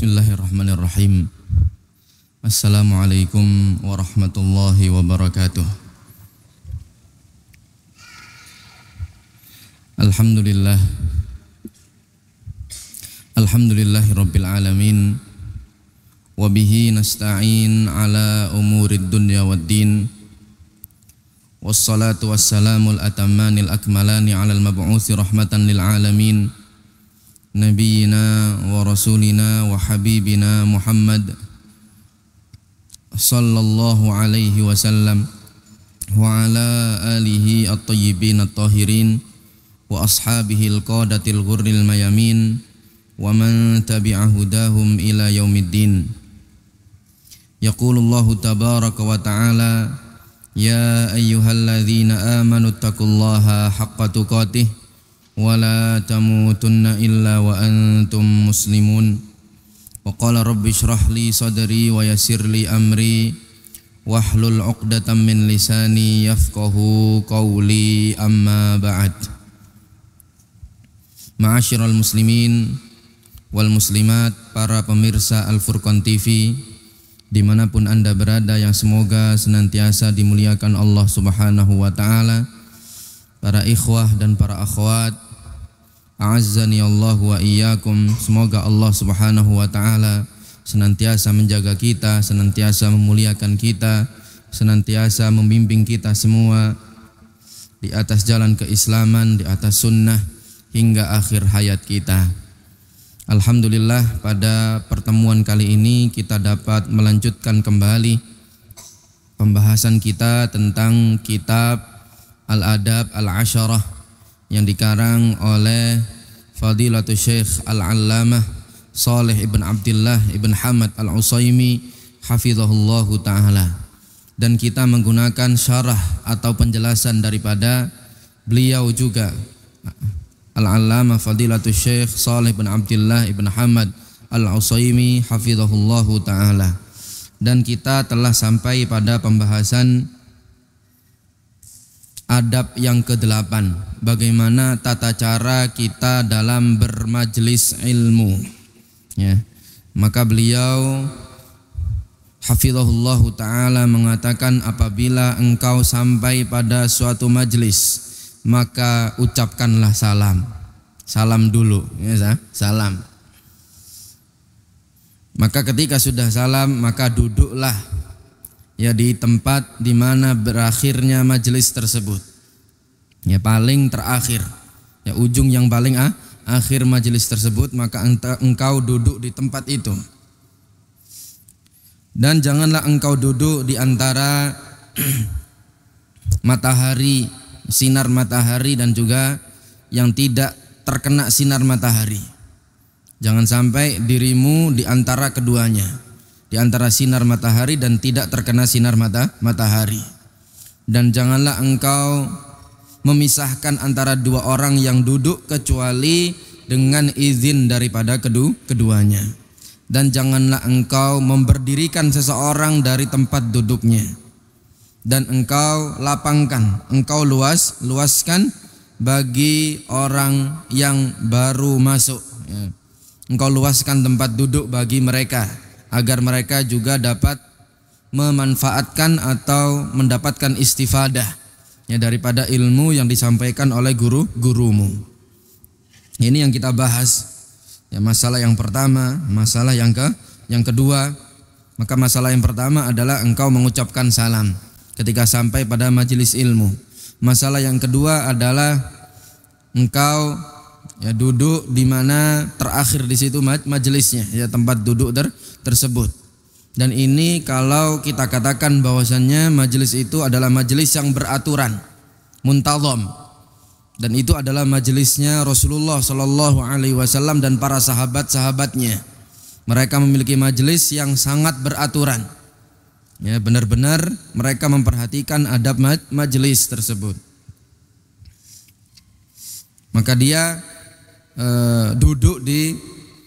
Bismillahirrahmanirrahim. Assalamualaikum warahmatullahi wabarakatuh. Alhamdulillahi rabbil alamin. Wabihi nasta'in ala umurid dunya waddin. Wassalatu wassalamul atamanil akmalani ala al-mab'uthi rahmatan lil alamin, Nabiyyina wa rasulina wa habibina Muhammad sallallahu alaihi wasallam wa ala alihi at-tayyibin at-tahirin wa ashabihi al-qadatil ghurril mayamin wa man tabi'a hudahum ila yaumiddin. Yaqulullahu tabaraka wa ta'ala, ya ayyuhalladzina amanu taqullaha haqqa tuqatih wa la tamutunna illa wa antum muslimun. Wa qala rabbi shrah li sadri wa yassir li amri wahlul 'uqdatam min lisani yafqahu qawli, amma ba'd. Ma'asyiral muslimin wal muslimat, para pemirsa Al-Furqan TV dimanapun anda berada, yang semoga senantiasa dimuliakan Allah subhanahu wa ta'ala. Para ikhwah dan para akhwat, a'azzani Allah wa iyyakum, semoga Allah subhanahu wa ta'ala senantiasa menjaga kita, senantiasa memuliakan kita, senantiasa membimbing kita semua di atas jalan keislaman, di atas sunnah hingga akhir hayat kita. Alhamdulillah, pada pertemuan kali ini kita dapat melanjutkan kembali pembahasan kita tentang kitab Al-Adab Al-Asharah yang dikarang oleh Fadilatul Syekh Al-Allamah Saleh ibn Abdullah ibn Hamad Al-Utsaimin hafizahullahu ta'ala, dan kita menggunakan syarah atau penjelasan daripada beliau juga, Al-Allamah Fadilatul Syekh Saleh ibn Abdullah ibn Hamad Al-Utsaimin hafizahullahu ta'ala. Dan kita telah sampai pada pembahasan adab yang ke-8, bagaimana tata cara kita dalam bermajlis ilmu, ya. Maka beliau hafizahullahu ta'ala mengatakan, apabila engkau sampai pada suatu majlis, maka ucapkanlah salam. Salam dulu, ya, salam. Maka ketika sudah salam, maka duduklah, ya, di tempat di mana berakhirnya majelis tersebut, ya, paling terakhir, ya, ujung yang paling akhir majelis tersebut, maka engkau duduk di tempat itu. Dan janganlah engkau duduk di antara matahari, sinar matahari, dan juga yang tidak terkena sinar matahari. Jangan sampai dirimu di antara keduanya, di antara sinar matahari dan tidak terkena sinar matahari. Dan janganlah engkau memisahkan antara dua orang yang duduk kecuali dengan izin daripada keduanya. Dan janganlah engkau memberdirikan seseorang dari tempat duduknya. Dan engkau lapangkan, engkau luaskan bagi orang yang baru masuk, ya. Engkau luaskan tempat duduk bagi mereka, agar mereka juga dapat memanfaatkan atau mendapatkan istifadah, ya, daripada ilmu yang disampaikan oleh gurumu. Ini yang kita bahas, ya, masalah yang pertama. Masalah yang kedua, maka masalah yang pertama adalah engkau mengucapkan salam ketika sampai pada majelis ilmu. Masalah yang kedua adalah engkau, ya, duduk di mana terakhir di situ majelisnya, ya, tempat duduk tersebut. Dan ini kalau kita katakan bahwasannya majelis itu adalah majelis yang beraturan, muntazam, dan itu adalah majelisnya Rasulullah Shallallahu Alaihi Wasallam dan para sahabat-sahabatnya. Mereka memiliki majelis yang sangat beraturan, ya, benar-benar mereka memperhatikan adab majelis tersebut. Maka dia duduk di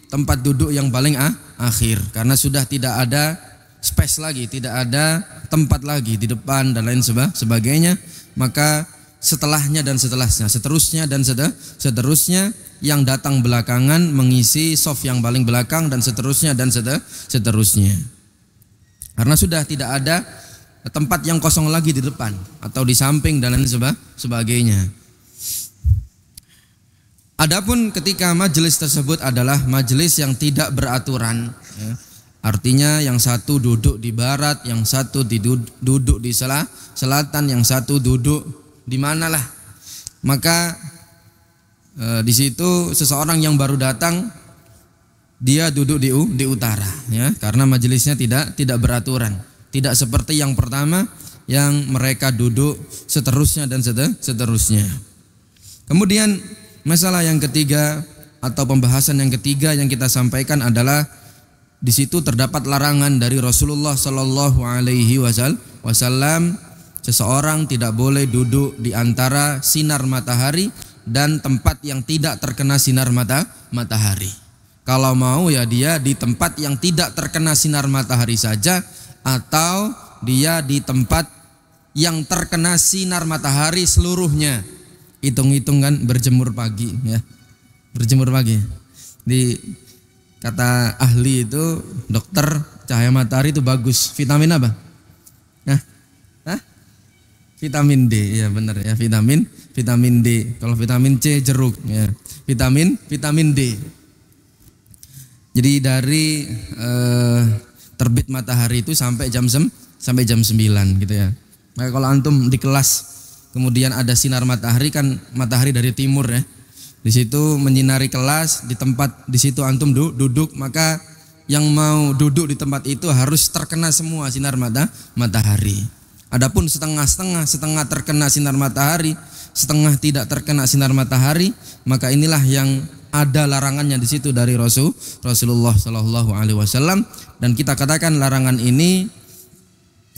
tempat duduk yang paling akhir, karena sudah tidak ada space lagi, tidak ada tempat lagi di depan dan lain sebagainya. Maka setelahnya dan seterusnya yang datang belakangan mengisi shaf yang paling belakang dan seterusnya dan seterusnya. Karena sudah tidak ada tempat yang kosong lagi di depan atau di samping dan lain sebagainya. Adapun ketika majelis tersebut adalah majelis yang tidak beraturan, ya, artinya yang satu duduk di barat, yang satu duduk di selatan, yang satu duduk di manalah, maka di situ seseorang yang baru datang dia duduk di utara, ya, karena majelisnya tidak beraturan, tidak seperti yang pertama yang mereka duduk seterusnya dan seterusnya. Kemudian masalah yang ketiga atau pembahasan yang ketiga yang kita sampaikan adalah di situ terdapat larangan dari Rasulullah Shallallahu Alaihi Wasallam, seseorang tidak boleh duduk di antara sinar matahari dan tempat yang tidak terkena sinar matahari. Kalau mau ya dia di tempat yang tidak terkena sinar matahari saja, atau dia di tempat yang terkena sinar matahari seluruhnya. Hitung-hitung kan berjemur pagi, ya, berjemur pagi. Di kata ahli itu, dokter, cahaya matahari itu bagus. Vitamin apa? Vitamin D, ya benar ya, vitamin D. Kalau vitamin C jeruk, ya. Vitamin D. Jadi dari terbit matahari itu sampai jam 9 gitu ya. Maka kalau antum di kelas kemudian ada sinar matahari, kan matahari dari timur ya. Di situ menyinari kelas, di tempat di situ antum duduk, maka yang mau duduk di tempat itu harus terkena semua sinar matahari. Adapun setengah terkena sinar matahari, setengah tidak terkena sinar matahari, maka inilah yang ada larangannya di situ dari Rasulullah Shallallahu Alaihi Wasallam, dan kita katakan larangan ini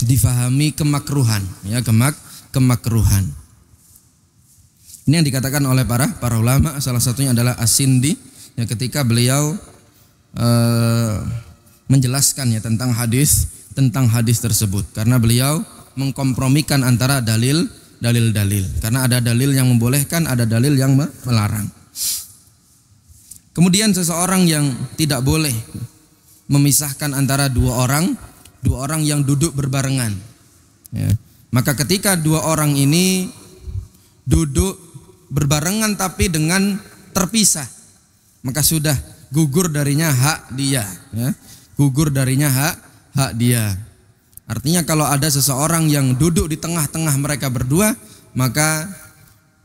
difahami kemakruhan, ya, kemakruhan. Ini yang dikatakan oleh para ulama, salah satunya adalah As-Sindi, ya, ketika beliau menjelaskan ya tentang hadis tersebut, karena beliau mengkompromikan antara dalil. Karena ada dalil yang membolehkan, ada dalil yang melarang. Kemudian seseorang yang tidak boleh memisahkan antara dua orang yang duduk berbarengan. Ya. Maka ketika dua orang ini duduk berbarengan tapi dengan terpisah, maka sudah gugur darinya hak dia, ya. Gugur darinya hak dia. Artinya kalau ada seseorang yang duduk di tengah-tengah mereka berdua, maka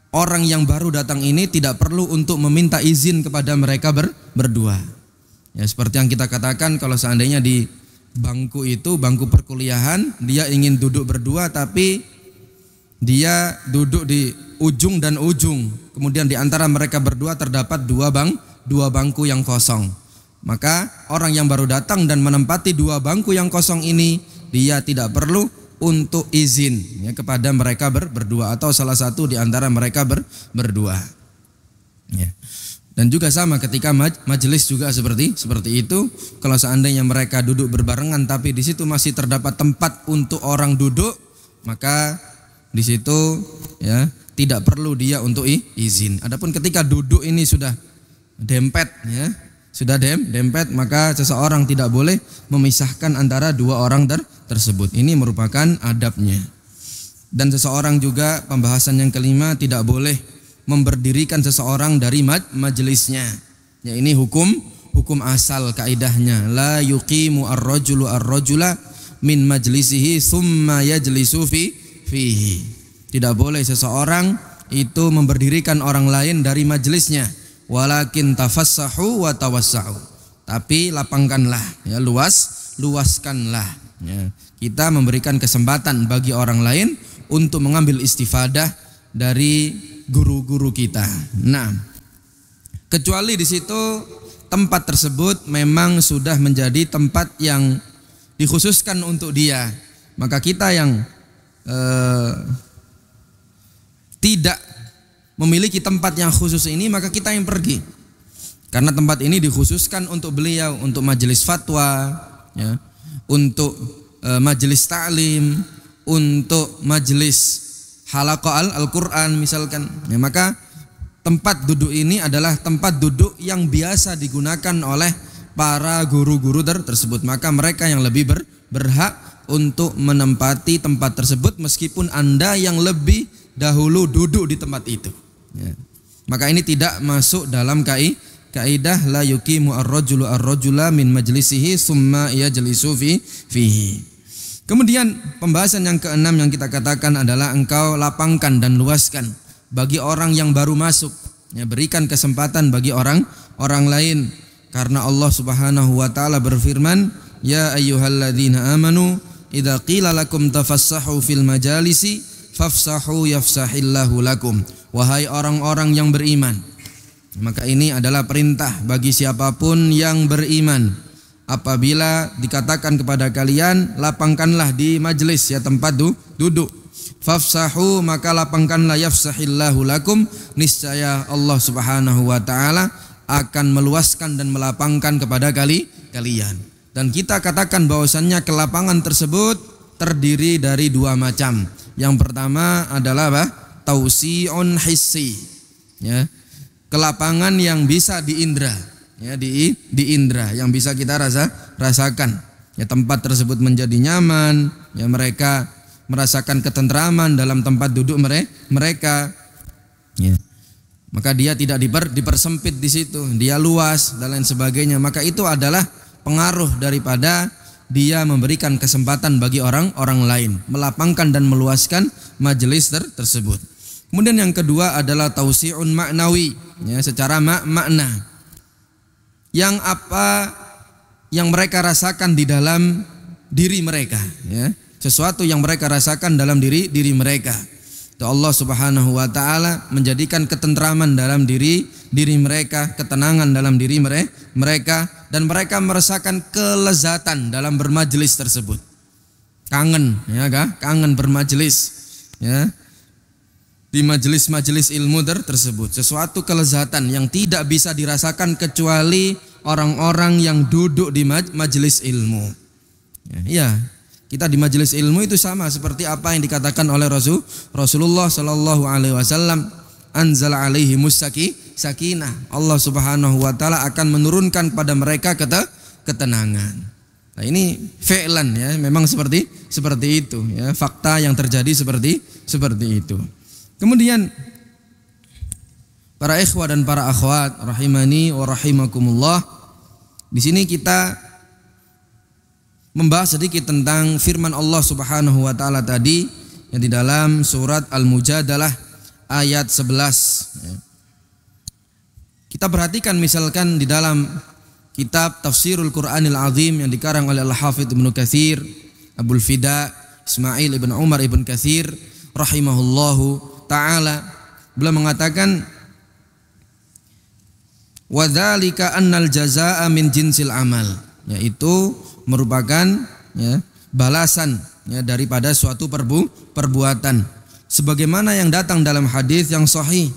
orang yang baru datang ini tidak perlu untuk meminta izin kepada mereka berdua. Ya, seperti yang kita katakan, kalau seandainya di bangku itu, bangku perkuliahan, dia ingin duduk berdua tapi dia duduk di ujung dan ujung. Kemudian di antara mereka berdua terdapat dua bangku yang kosong. Maka orang yang baru datang dan menempati dua bangku yang kosong ini, dia tidak perlu untuk izin, ya, kepada mereka berdua atau salah satu di antara mereka berdua. Ya. Dan juga sama ketika majelis juga seperti itu. Kalau seandainya mereka duduk berbarengan tapi di situ masih terdapat tempat untuk orang duduk, maka di situ, ya, tidak perlu dia untuk izin. Adapun ketika duduk ini sudah dempet, ya, dempet, maka seseorang tidak boleh memisahkan antara dua orang tersebut. Ini merupakan adabnya. Dan seseorang juga, pembahasan yang kelima, tidak boleh memberdirikan seseorang dari majelisnya. Ya, ini hukum asal kaidahnya. La yuqimu ar-rajula min majlisihi summa yajlisu fihi. Tidak boleh seseorang itu memberdirikan orang lain dari majelisnya. Walakin tafassahu wa tawassa'u. Tapi lapangkanlah, ya, luaskanlah. Ya. Kita memberikan kesempatan bagi orang lain untuk mengambil istifadah dari guru-guru kita. Nah, kecuali di situ tempat tersebut memang sudah menjadi tempat yang dikhususkan untuk dia, maka kita yang tidak memiliki tempat yang khusus ini, maka kita yang pergi. Karena tempat ini dikhususkan untuk beliau, untuk majelis fatwa, ya, untuk majelis ta'lim, untuk majelis halaqah Al-Quran misalkan. Ya, maka tempat duduk ini adalah tempat duduk yang biasa digunakan oleh para guru-guru tersebut, maka mereka yang lebih berhak untuk menempati tempat tersebut meskipun Anda yang lebih dahulu duduk di tempat itu. Ya. Maka ini tidak masuk dalam kaidah la yuqimu ar-rajula min majlisihi summa yajlisu fihi. Kemudian pembahasan yang keenam yang kita katakan adalah engkau lapangkan dan luaskan bagi orang yang baru masuk, ya, berikan kesempatan bagi orang lain, karena Allah Subhanahu wa taala berfirman, ya ayyuhalladzina amanu idza qila lakum tafassahu fil majalisi fafsahu yafsahillahu lakum. Wahai orang-orang yang beriman, maka ini adalah perintah bagi siapapun yang beriman. Apabila dikatakan kepada kalian, lapangkanlah di majelis, ya, tempat duduk. Fafsahu, maka lapangkanlah, yafsahillahu lakum, niscaya Allah Subhanahu wa taala akan meluaskan dan melapangkan kepada kalian. Dan kita katakan bahwasannya kelapangan tersebut terdiri dari dua macam. Yang pertama adalah apa? Tausi'un hissi, ya. Kelapangan yang bisa diindra, ya, diindra, yang bisa kita rasakan, ya, tempat tersebut menjadi nyaman, ya, mereka merasakan ketentraman dalam tempat duduk mereka, ya. Maka dia tidak dipersempit di situ, dia luas dan lain sebagainya. Maka itu adalah pengaruh daripada dia memberikan kesempatan bagi orang lain, melapangkan dan meluaskan majelis tersebut. Kemudian yang kedua adalah tausi'un maknawi, ya, secara makna. Yang apa yang mereka rasakan di dalam diri mereka, ya, sesuatu yang mereka rasakan dalam diri mereka. Itu Allah Subhanahu wa taala menjadikan ketentraman dalam diri mereka, ketenangan dalam diri mereka, dan mereka merasakan kelezatan dalam bermajelis tersebut. Kangen, ya, kangen bermajelis, ya, di majelis-majelis ilmu tersebut. Sesuatu kelezatan yang tidak bisa dirasakan kecuali orang-orang yang duduk di majelis ilmu. Ya, kita di majelis ilmu itu sama seperti apa yang dikatakan oleh Rasulullah Sallallahu Alaihi Wasallam, anzala alaihimus sakinah. Allah Subhanahu Wa Taala akan menurunkan pada mereka ketenangan. Nah, ini fi'lan, ya, memang seperti itu, ya, fakta yang terjadi seperti itu. Kemudian para ikhwah dan para akhwat rahimani wa rahimakumullah, di sini kita membahas sedikit tentang firman Allah Subhanahu wa taala tadi yang di dalam surat Al-Mujadalah ayat 11. Kita perhatikan misalkan di dalam kitab Tafsirul Qur'anil Azim yang dikarang oleh Al-Hafidz Ibnu Katsir, Abul Fida Ismail ibn Umar ibn Katsir rahimahullahu ta'ala, beliau mengatakan wadzalika annal jazaa'a min jinsil amal, yaitu merupakan, ya, balasan, ya, daripada suatu perbuatan, sebagaimana yang datang dalam hadis yang sahih.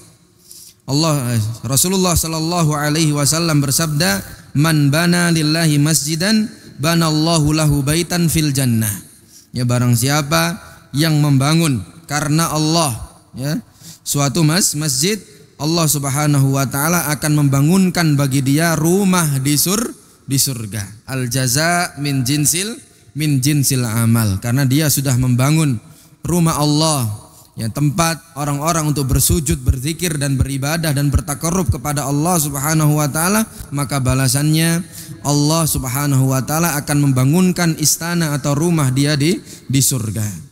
Rasulullah sallallahu alaihi wasallam bersabda, man bana lillahi masjidan banallahu lahu baitan fil jannah. Ya, barang siapa yang membangun karena Allah, ya, suatu masjid, Allah Subhanahu wa taala akan membangunkan bagi dia rumah di surga. Al jaza min jinsil amal, karena dia sudah membangun rumah Allah, ya, tempat orang-orang untuk bersujud, berzikir dan beribadah dan bertakarrub kepada Allah Subhanahu wa taala, maka balasannya Allah Subhanahu wa taala akan membangunkan istana atau rumah dia di surga.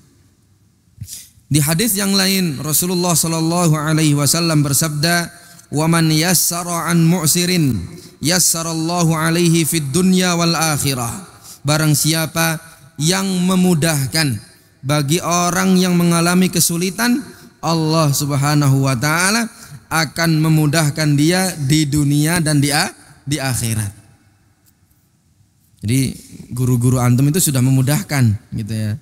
Di hadis yang lain Rasulullah sallallahu alaihi wasallam bersabda, "Wa man yassara an mu'sirin yassarallahu alaihi fid dunya wal akhirah." Barang siapa yang memudahkan bagi orang yang mengalami kesulitan, Allah Subhanahu wa taala akan memudahkan dia di dunia dan di akhirat. Jadi guru-guru antum itu sudah memudahkan, gitu ya.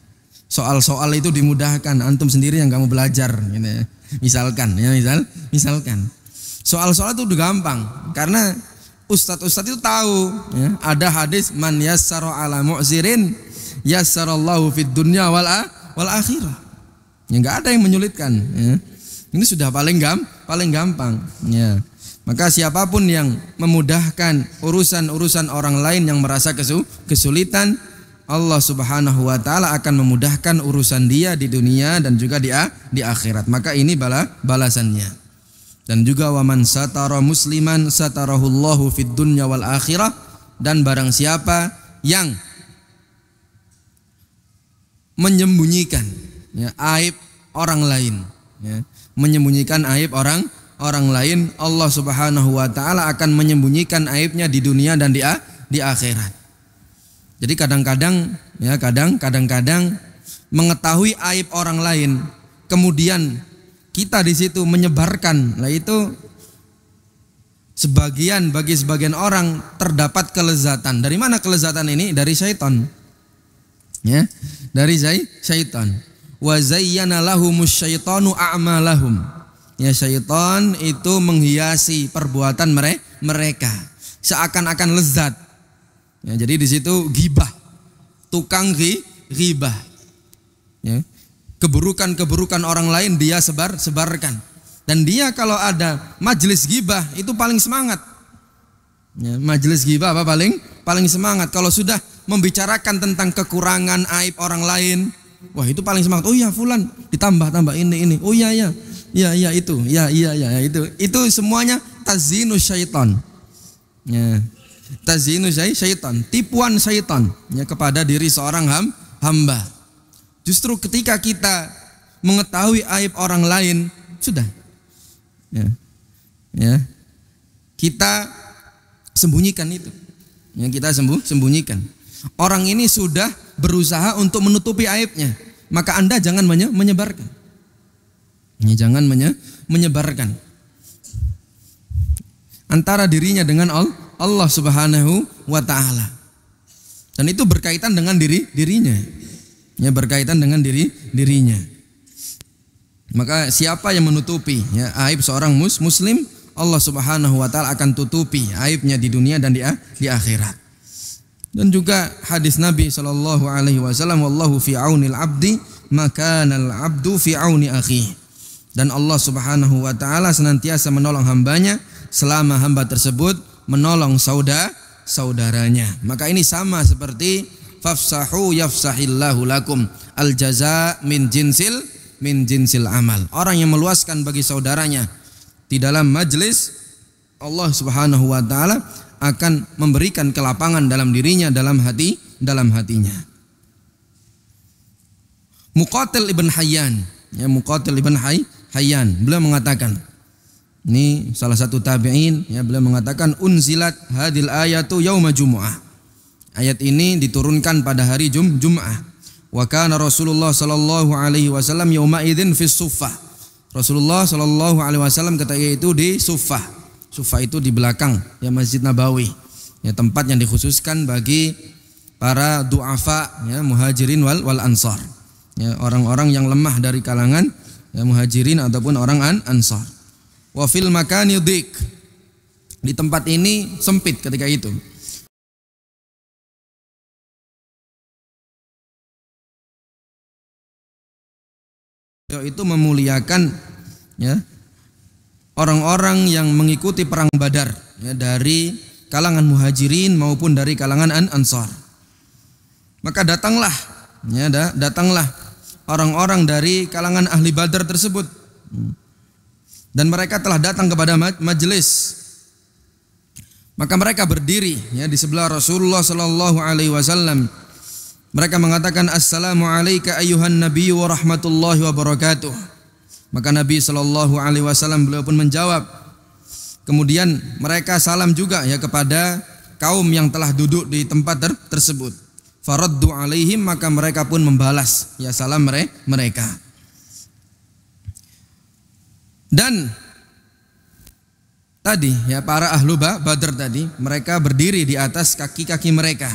Soal-soal itu dimudahkan, antum sendiri yang kamu belajar, gitu ya. Misalkan, ya, misalkan. Soal-soal itu udah gampang, karena ustadz-ustadz itu tahu, ya, ada hadis man yassara ala mu'sirin yassarallahu fid dunya wal akhirah. Ya, enggak ada yang menyulitkan, ya. Ini sudah paling gampang. Ya. Maka siapapun yang memudahkan urusan-urusan orang lain yang merasa kesulitan, Allah Subhanahu wa taala akan memudahkan urusan dia di dunia dan juga di akhirat. Maka ini balasannya. Dan juga waman satara musliman satarahullahu fid dunya wal akhirah, dan barang siapa yang menyembunyikan ya, aib orang lain, ya, menyembunyikan aib orang lain, Allah Subhanahu wa taala akan menyembunyikan aibnya di dunia dan di akhirat. Jadi kadang-kadang mengetahui aib orang lain, kemudian kita di situ menyebarkan, nah itu bagi sebagian orang terdapat kelezatan. Dari mana kelezatan ini? Dari syaitan. Ya, dari syaitan. Wa zayyana lahumus syaitanu a'malahum. Ya, syaitan itu menghiasi perbuatan mereka seakan-akan lezat. Ya, jadi di situ ghibah, tukang ghibah. Ya, keburukan-keburukan orang lain dia sebarkan. Dan dia kalau ada majelis ghibah itu paling semangat. Ya, majelis ghibah apa paling semangat. Kalau sudah membicarakan tentang kekurangan aib orang lain, wah itu paling semangat. Oh ya fulan ditambah ini. Oh iya itu. Itu semuanya tazinus syaitan. Ya. Tazinus syaitan, tipuan syaitan ya, kepada diri seorang hamba. Justru ketika kita mengetahui aib orang lain, sudah. Ya. Kita sembunyikan itu. Ya, kita sembunyikan. Orang ini sudah berusaha untuk menutupi aibnya, maka Anda jangan menyebarkan. Ya, jangan menyebarkan antara dirinya dengan Allah Subhanahu wa taala. Dan itu berkaitan dengan dirinya. Ya, berkaitan dengan dirinya. Maka siapa yang menutupi ya, aib seorang muslim, Allah Subhanahu wa taala akan tutupi aibnya di dunia dan di akhirat. Dan juga hadis Nabi sallallahu alaihi wasallam, wallahu fi aunil abdi makanal abdu fi auni akhihi. Dan Allah Subhanahu wa taala senantiasa menolong hambanya selama hamba tersebut menolong saudaranya. Maka ini sama seperti fafsahu yafsahillahu lakum, al jaza min jinsil amal. Orang yang meluaskan bagi saudaranya di dalam majlis, Allah Subhanahu wa taala akan memberikan kelapangan dalam dirinya, dalam hatinya. Muqatil ibn Hayyan, ya, Muqatil ibn Hayyan, beliau mengatakan, ini salah satu tabi'in, ya, beliau mengatakan unzilat hadil ayatu yauma jumu'ah. Ayat ini diturunkan pada hari Jum'ah. Wa kana Rasulullah sallallahu alaihi wasallam yauma idzin fis suffah. Rasulullah sallallahu alaihi wasallam ketika itu di Suffah. Suffah itu di belakang ya Masjid Nabawi, ya, tempat yang dikhususkan bagi para du'afa, ya, muhajirin wal ansar, ya, orang-orang yang lemah dari kalangan ya, muhajirin ataupun orang ansar. Wa fil makani dik, di tempat ini sempit ketika itu. Itu memuliakan ya orang-orang yang mengikuti perang Badar ya, dari kalangan muhajirin maupun dari kalangan ansar. Maka datanglah orang-orang dari kalangan ahli Badar tersebut, dan mereka telah datang kepada majelis. Maka mereka berdiri ya di sebelah Rasulullah sallallahu alaihi wasallam. Mereka mengatakan, assalamu alayka ayyuhan nabiyyu wa rahmatullahi wa barakatuh. Maka Nabi sallallahu alaihi wasallam beliau pun menjawab. Kemudian mereka salam juga ya kepada kaum yang telah duduk di tempat tersebut. Faraddu alaihim, maka mereka pun membalas ya salam mereka. Dan tadi ya para ahlu Badar tadi, mereka berdiri di atas kaki-kaki mereka.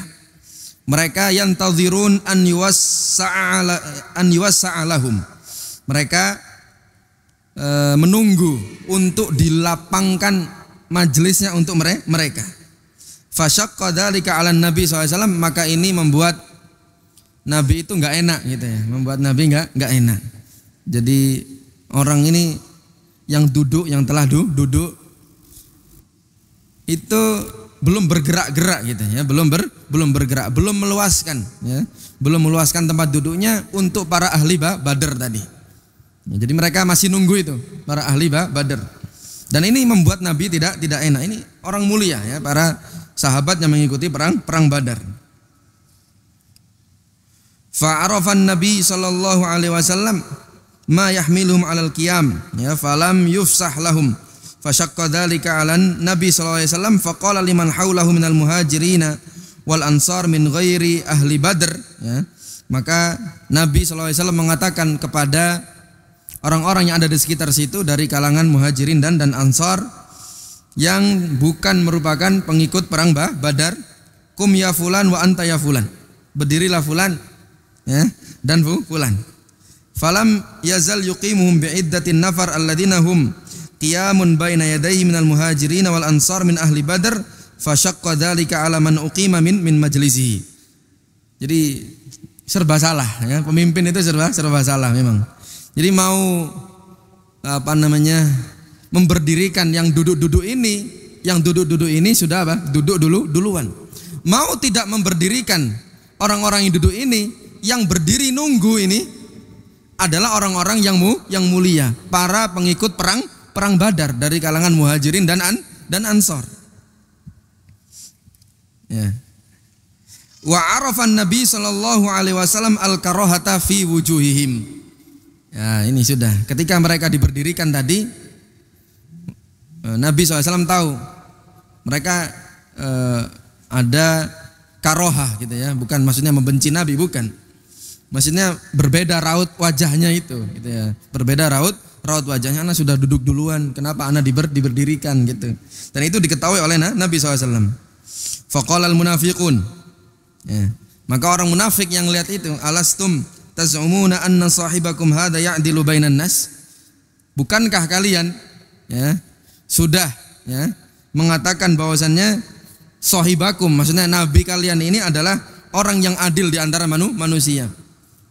Mereka yantazirun an yuwassa'alahum. Mereka menunggu untuk dilapangkan majelisnya untuk mereka. Fasyaqqa dzalika 'alan Nabi SAW, maka ini membuat Nabi itu enggak enak gitu ya, membuat Nabi enggak enak. Jadi orang ini yang duduk, yang telah duduk itu belum bergerak-gerak gitu ya, belum bergerak, belum meluaskan ya, belum meluaskan tempat duduknya untuk para ahli Badar tadi. Ya, jadi mereka masih nunggu itu, para ahli Badar. Dan ini membuat Nabi tidak enak. Ini orang mulia ya, para sahabat yang mengikuti perang Badar. Fa'arafan Nabi sallallahu alaihi wasallam ma yahmiluhum 'alal qiyam ya falam yufsah lahum. Fashaqqa dzalika 'alan Nabi sallallahu alaihi wasallam faqala liman haulahu minal muhajirin wal ansar min ghairi ahli Badr ya. Maka Nabi sallallahu alaihi wasallam mengatakan kepada orang-orang yang ada di sekitar situ dari kalangan muhajirin dan ansar yang bukan merupakan pengikut perang Badar, kum ya fulan wa anta ya fulan. Berdirilah fulan ya, dan fulan. Falam yazal yuqimuhum bi'iddatin nafar alladziina hum qiyamun baina yadayhi minal muhajirin wal ansar min ahli Badr fashaqqa dzalika 'ala man uqima min majlisihi. Jadi serba salah ya, pemimpin itu serba salah memang. Jadi mau memberdirikan yang duduk-duduk ini sudah duduk duluan. Mau tidak memberdirikan orang-orang yang duduk ini, yang berdiri nunggu ini adalah orang-orang yang mulia, para pengikut perang Badar dari kalangan muhajirin dan ansor. Ya. Wa arafan Nabi sallallahu alaihi wasallam al-karahata fi wujuhihim. Ya, ini sudah. Ketika mereka diberdirikan tadi, Nabi SAW tahu mereka ada karohah gitu ya, bukan maksudnya membenci Nabi, bukan. Maksudnya berbeda raut wajahnya itu, gitu ya. Berbeda raut wajahnya. Anak sudah duduk duluan, kenapa anak diberdirikan gitu. Dan itu diketahui oleh Nabi SAW. Faqalal munafiqun. Ya. Maka orang munafik yang lihat itu, alastum taz'umuna anna sahibakum hadza ya'dilu bainan nas? Bukankah kalian ya sudah ya mengatakan bahwasannya sahibakum, maksudnya nabi kalian ini adalah orang yang adil di antara manusia.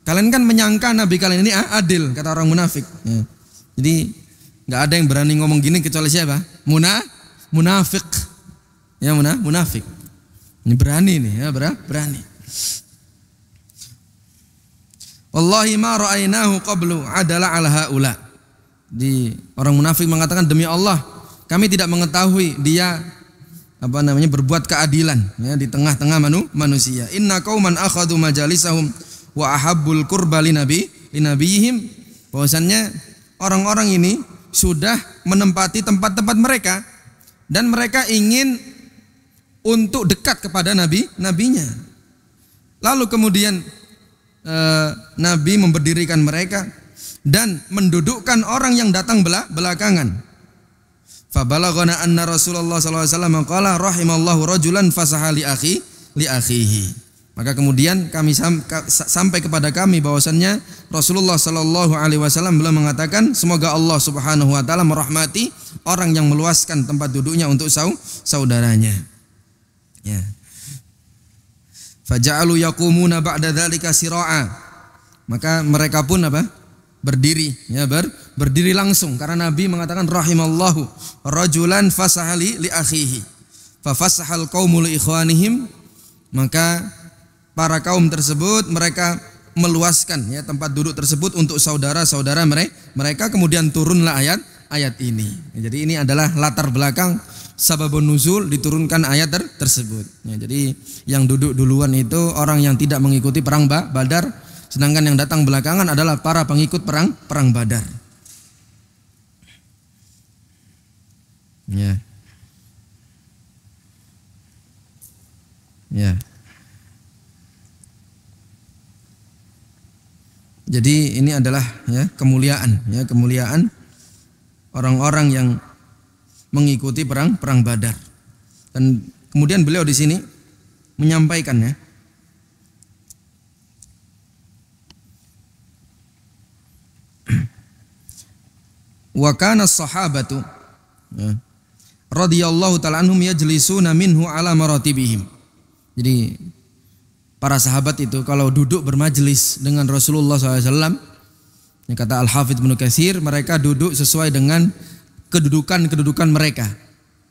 Kalian kan menyangka nabi kalian ini adil, kata orang munafik ya. Jadi enggak ada yang berani ngomong gini kecuali siapa? Munafik. Ya munafik. Ini berani nih ya, berani. Wallahi ma ra'ainahu qablu adala ala haula. Di orang munafik mengatakan, demi Allah kami tidak mengetahui dia berbuat keadilan ya di tengah-tengah manusia. Inna qauman akhadhu majalisahum wa ahabbul qurba linabiyihim. Bahwasannya orang-orang ini sudah menempati tempat-tempat mereka dan mereka ingin untuk dekat kepada nabinya. Lalu kemudian Nabi memberdirikan mereka dan mendudukkan orang yang datang belakangan. Fabalaghana anna Rasulullah sallallahu alaihi wasallam qala rahimallahu rajulan fasaha li akhihi. Maka kemudian kami sampai kepada kami bahwasannya Rasulullah sallallahu alaihi wasallam beliau mengatakan, semoga Allah Subhanahu wa taala merahmati orang yang meluaskan tempat duduknya untuk saudaranya. Ya. Faja'alu yaqumuna ba'da dzalika sira'a. Maka mereka pun berdiri ya, berdiri langsung karena Nabi mengatakan rahimallahu rajulan fasaha li akhihi. Fa fasahal qaumul ikhwanihim. Maka para kaum tersebut mereka meluaskan ya tempat duduk tersebut untuk saudara-saudara mereka. Kemudian turunlah ayat ini. Jadi ini adalah latar belakang sababun nuzul diturunkan ayat tersebut. Ya, jadi yang duduk duluan itu orang yang tidak mengikuti perang Badar, sedangkan yang datang belakangan adalah para pengikut perang Badar. Ya. Ya. Jadi ini adalah ya kemuliaan orang-orang yang mengikuti perang Badar. Dan kemudian beliau di sini menyampaikan ya, wa kana as-sahabatu ya, radhiyallahu ta'ala anhum yajlisuna minhu ala maratibihim. Jadi para sahabat itu kalau duduk bermajelis dengan Rasulullah SAW Yang kata Al-Hafidz Ibnu Katsir, mereka duduk sesuai dengan kedudukan mereka.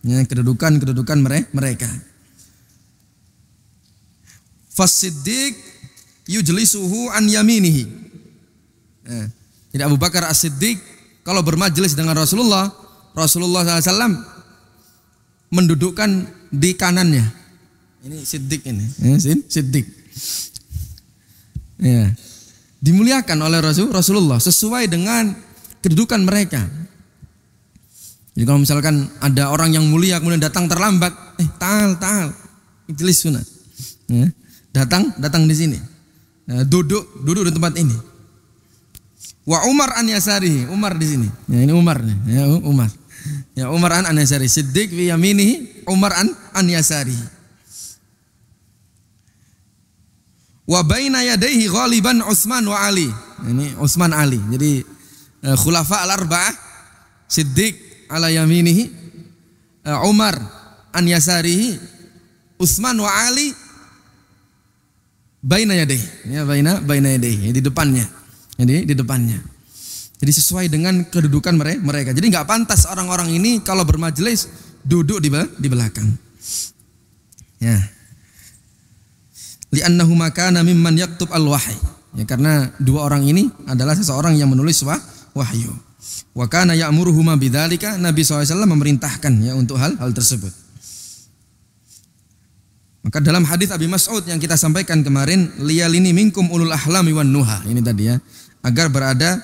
Ya, kedudukan mereka. Fas-Siddiq yujlisuhu an yaminihi. Jadi Abu Bakar As-Siddiq kalau bermajelis dengan Rasulullah SAW mendudukkan di kanannya. Ini Siddiq ini. Siddiq. Ya. Dimuliakan oleh Rasulullah sesuai dengan kedudukan mereka. Jadi kalau misalkan ada orang yang mulia kemudian datang terlambat, ta'al, ijlis sunat. Ya. Datang di sini. Duduk di tempat ini. Wa Umar an yasarihi, Umar di sini. Ya, ini Umar nih, ya Umar. Ya Umar an yasarihi, Siddiq fi yaminihi, Umar an yasarihi. Wa baina yadayhi ghaliban Utsman wa Ali. Ini Utsman Ali. Jadi khulafa al-arba'ah, Siddiq ala yaminihi, Umar an yasarihi, Utsman wa Ali baina yadayhi. Ya baina yadayhi, di depannya. Jadi di depannya. Jadi sesuai dengan kedudukan mereka. Jadi nggak pantas orang-orang ini kalau bermajelis duduk di belakang. Ya. Li'annahu makana mimman yaktub al-wahyi. Ya, karena dua orang ini adalah seseorang yang menulis wahyu. Wa kana ya'muruhuma bidzalika, Nabi SAW memerintahkan ya untuk hal tersebut. Maka dalam hadis Abi Mas'ud yang kita sampaikan kemarin, liyalini minkum ulul ahlami wan nuha. Ini tadi ya, agar berada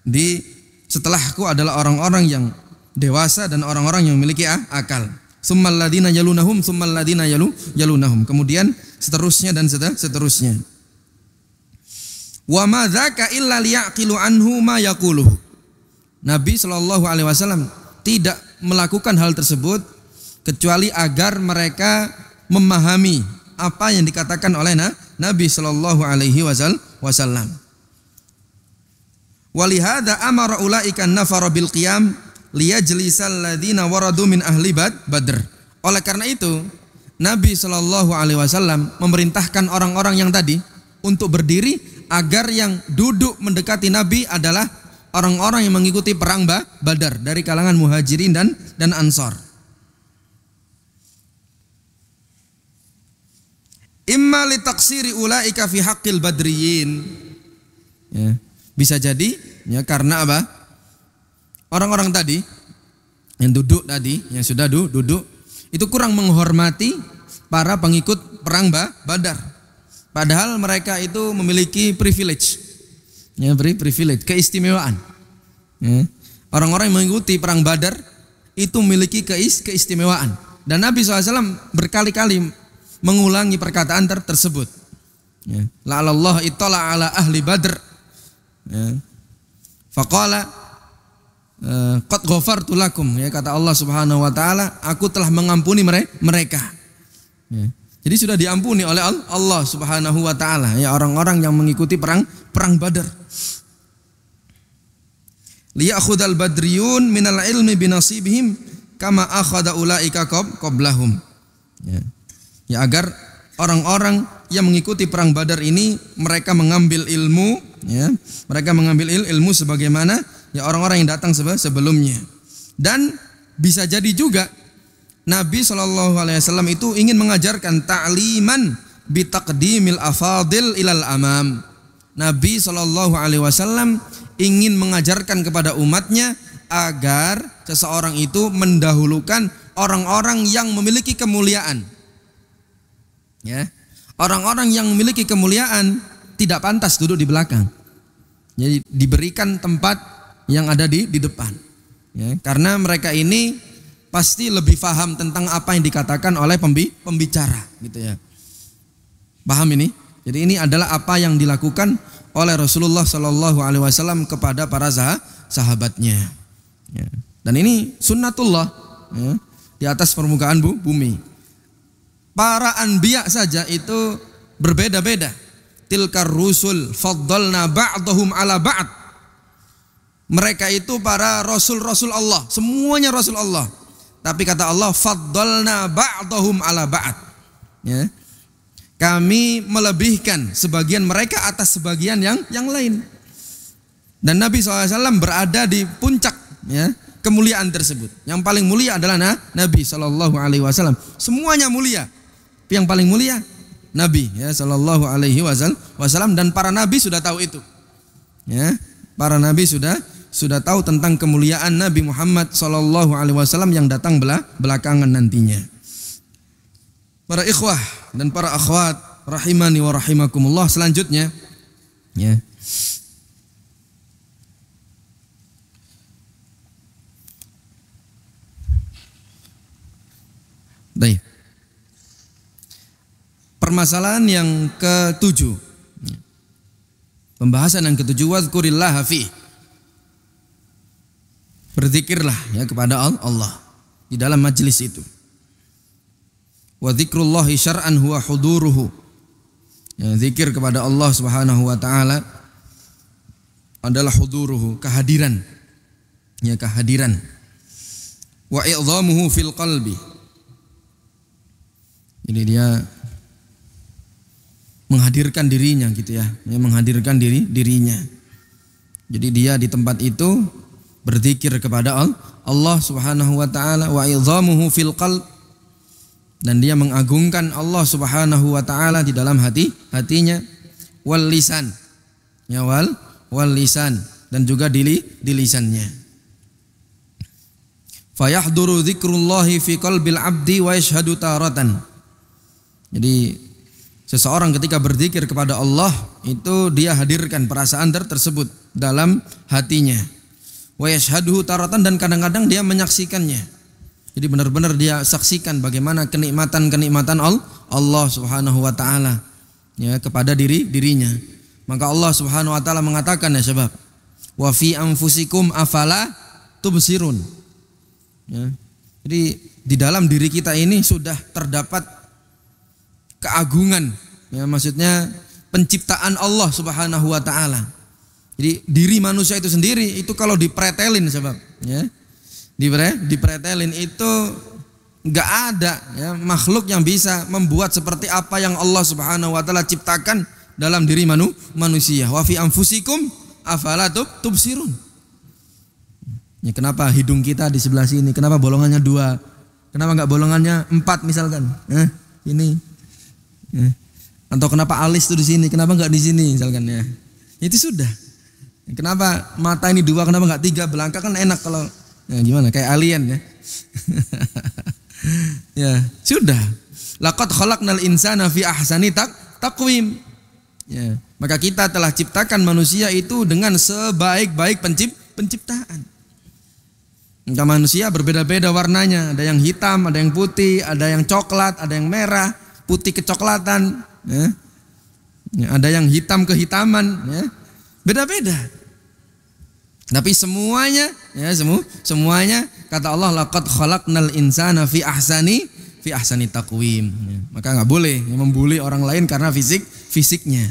di setelahku adalah orang-orang yang dewasa dan orang-orang yang memiliki akal. Tsummal ladzina yalunahum, tsummal ladzina yalunahum. Kemudian seterusnya dan seterusnya. Wa ma dzaka illa liyaqilu anhu ma yaquluhu. Nabi sallallahu alaihi wasallam tidak melakukan hal tersebut kecuali agar mereka memahami apa yang dikatakan oleh Nabi sallallahu alaihi wasallam. Walihada amara ulaika an-nafara bil qiyam liyajlisal ladzina waradu min ahli Badr. Oleh karena itu, Nabi Shallallahu alaihi wasallam memerintahkan orang-orang yang tadi untuk berdiri agar yang duduk mendekati Nabi adalah orang-orang yang mengikuti perang Badar dari kalangan Muhajirin dan Ansor. Imma li taqsiri ulaika fi haqqil badriyin. Ya, bisa jadi ya karena apa? Orang-orang tadi yang duduk tadi, yang sudah duduk itu kurang menghormati para pengikut perang Badar. Padahal mereka itu memiliki privilege. Ya, privilege, keistimewaan. Ya. Orang-orang yang mengikuti perang Badar itu memiliki keistimewaan. Dan Nabi SAW berkali-kali mengulangi perkataan tersebut. Ya. La'alallah ittala ala ahli Badr. Ya. Faqala qad ghafartu lakum, ya kata Allah Subhanahu wa taala, aku telah mengampuni mereka. Ya. Jadi sudah diampuni oleh Allah Subhanahu wa taala ya orang-orang yang mengikuti perang Badar. Liyakhudal badriyun minal ilmi binasibihim kama akhadha ulaika qablahum. Ya agar orang-orang yang mengikuti perang Badar ini mereka mengambil ilmu ya, mereka mengambil ilmu sebagaimana ya orang-orang yang datang sebelumnya. Dan bisa jadi juga Nabi SAW itu ingin mengajarkan ta'liman bitaqdimil afadil ilal amam. Nabi SAW ingin mengajarkan kepada umatnya agar seseorang itu mendahulukan orang-orang yang memiliki kemuliaan. Ya, orang-orang yang memiliki kemuliaan tidak pantas duduk di belakang. Jadi diberikan tempat yang ada di depan. Ya, karena mereka ini pasti lebih paham tentang apa yang dikatakan oleh pembicara, gitu ya. Paham ini? Jadi ini adalah apa yang dilakukan oleh Rasulullah Shallallahu Alaihi Wasallam kepada para sahabatnya. Ya. Dan ini sunnatullah ya, di atas permukaan bumi. Para anbiya saja itu berbeda-beda. Tilkar rusul faddalna ba'dahum ala ba'd. Mereka itu para rasul-rasul Allah, semuanya rasul Allah. Tapi kata Allah, faddalna ba'dahum ala ba'd. Ya. Kami melebihkan sebagian mereka atas sebagian yang lain. Dan Nabi SAW berada di puncak ya kemuliaan tersebut. Yang paling mulia adalah Nabi SAW. Semuanya mulia, tapi yang paling mulia Nabi ya Sallallahu Alaihi Wasallam, dan para nabi sudah tahu itu. Ya, para nabi sudah tahu tentang kemuliaan Nabi Muhammad Sallallahu Alaihi Wasallam yang datang belakangan nantinya. Para ikhwah dan para akhwat rahimani wa rahimakumullah, selanjutnya ya. Baik. Permasalahan yang ketujuh, pembahasan yang ketujuh, wadzkurillaha fi, berzikirlah ya kepada Allah di dalam majelis itu. Wa dzikrullahi syar'an huwa huduruhu, ya, zikir kepada Allah Subhanahu wa taala adalah huduruhu, kehadiran, ya kehadiran. Wa i'dhamuhu fil qalbi, jadi dia menghadirkan dirinya gitu ya, menghadirkan dirinya. Jadi dia di tempat itu berzikir kepada Allah Subhanahu wa taala, wa idzamuhu fil qalb, dan dia mengagungkan Allah Subhanahu wa taala di dalam hatinya, wal lisan, ya wal lisan, dan juga di lisannya. Fayahduru dzikrullahi fi qalbil abdi wa yashhadu taratan. Jadi seseorang ketika berzikir kepada Allah itu dia hadirkan perasaan tersebut dalam hatinya. Wa yashhaduhu taratan, dan kadang-kadang dia menyaksikannya. Jadi benar-benar dia saksikan bagaimana kenikmatan-kenikmatan Allah Subhanahu wa taala ya kepada dirinya. Maka Allah Subhanahu wa taala mengatakan ya sebab wa fi anfusikum afala tubsirun. Ya. Jadi di dalam diri kita ini sudah terdapat keagungan, ya maksudnya penciptaan Allah Subhanahu wa taala. Jadi diri manusia itu sendiri itu kalau dipretelin sebab ya. Dipretelin itu enggak ada ya makhluk yang bisa membuat seperti apa yang Allah Subhanahu wa taala ciptakan dalam diri manusia. Wa fi anfusikum afala tubsirun. Ya, kenapa hidung kita di sebelah sini? Kenapa bolongannya 2? Kenapa enggak bolongannya 4 misalkan? Ini. Atau kenapa alis itu di sini, kenapa enggak di sini misalkan ya. Itu sudah. Kenapa mata ini 2, kenapa enggak 3? Belangka kan enak kalau ya gimana? Kayak alien ya. Ya, sudah. Laqad khalaqnal insana fi ahsani taqwim. Ya, maka kita telah ciptakan manusia itu dengan sebaik-baik penciptaan. Maka manusia berbeda-beda warnanya, ada yang hitam, ada yang putih, ada yang coklat, ada yang merah, putih kecoklatan, ya. Ya, ada yang hitam kehitaman, ya. Beda-beda. Tapi semuanya, ya semuanya kata Allah laqad khalaqnal insana fi ahsani taqwim. Ya, maka nggak boleh ya, membuli orang lain karena fisiknya.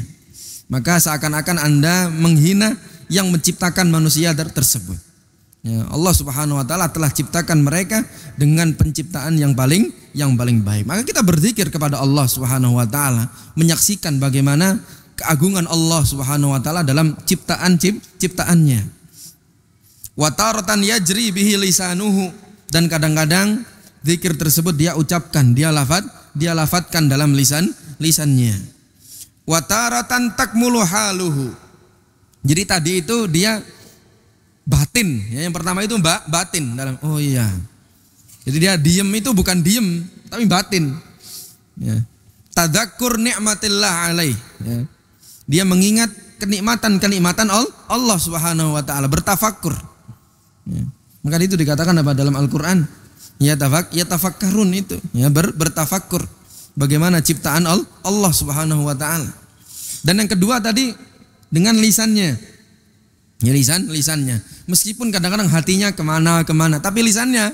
Maka seakan-akan Anda menghina yang menciptakan manusia tersebut. Ya, Allah Subhanahu wa taala telah ciptakan mereka dengan penciptaan yang paling baik. Maka kita berzikir kepada Allah Subhanahu wa taala, menyaksikan bagaimana keagungan Allah Subhanahu wa taala dalam ciptaannya. Wa taratan yajri bihi lisanuhu, dan kadang-kadang zikir tersebut dia ucapkan, dia lafadzkan dalam lisannya. Wa taratan takmulu haluhu. Jadi tadi itu dia batin, ya, yang pertama itu batin dalam oh iya. Jadi dia diem itu bukan diem tapi batin. Ya. Tadzakkur ni'matillah alaih. Ya. Dia mengingat kenikmatan Allah Subhanahu wa taala, bertafakkur. Ya. Maka itu dikatakan apa dalam Al-Qur'an? Ya tafakkarun itu, ya bertafakkur bagaimana ciptaan Allah Subhanahu wa taala. Dan yang kedua tadi dengan lisannya. Ya lisannya. Meskipun kadang-kadang hatinya kemana, tapi lisannya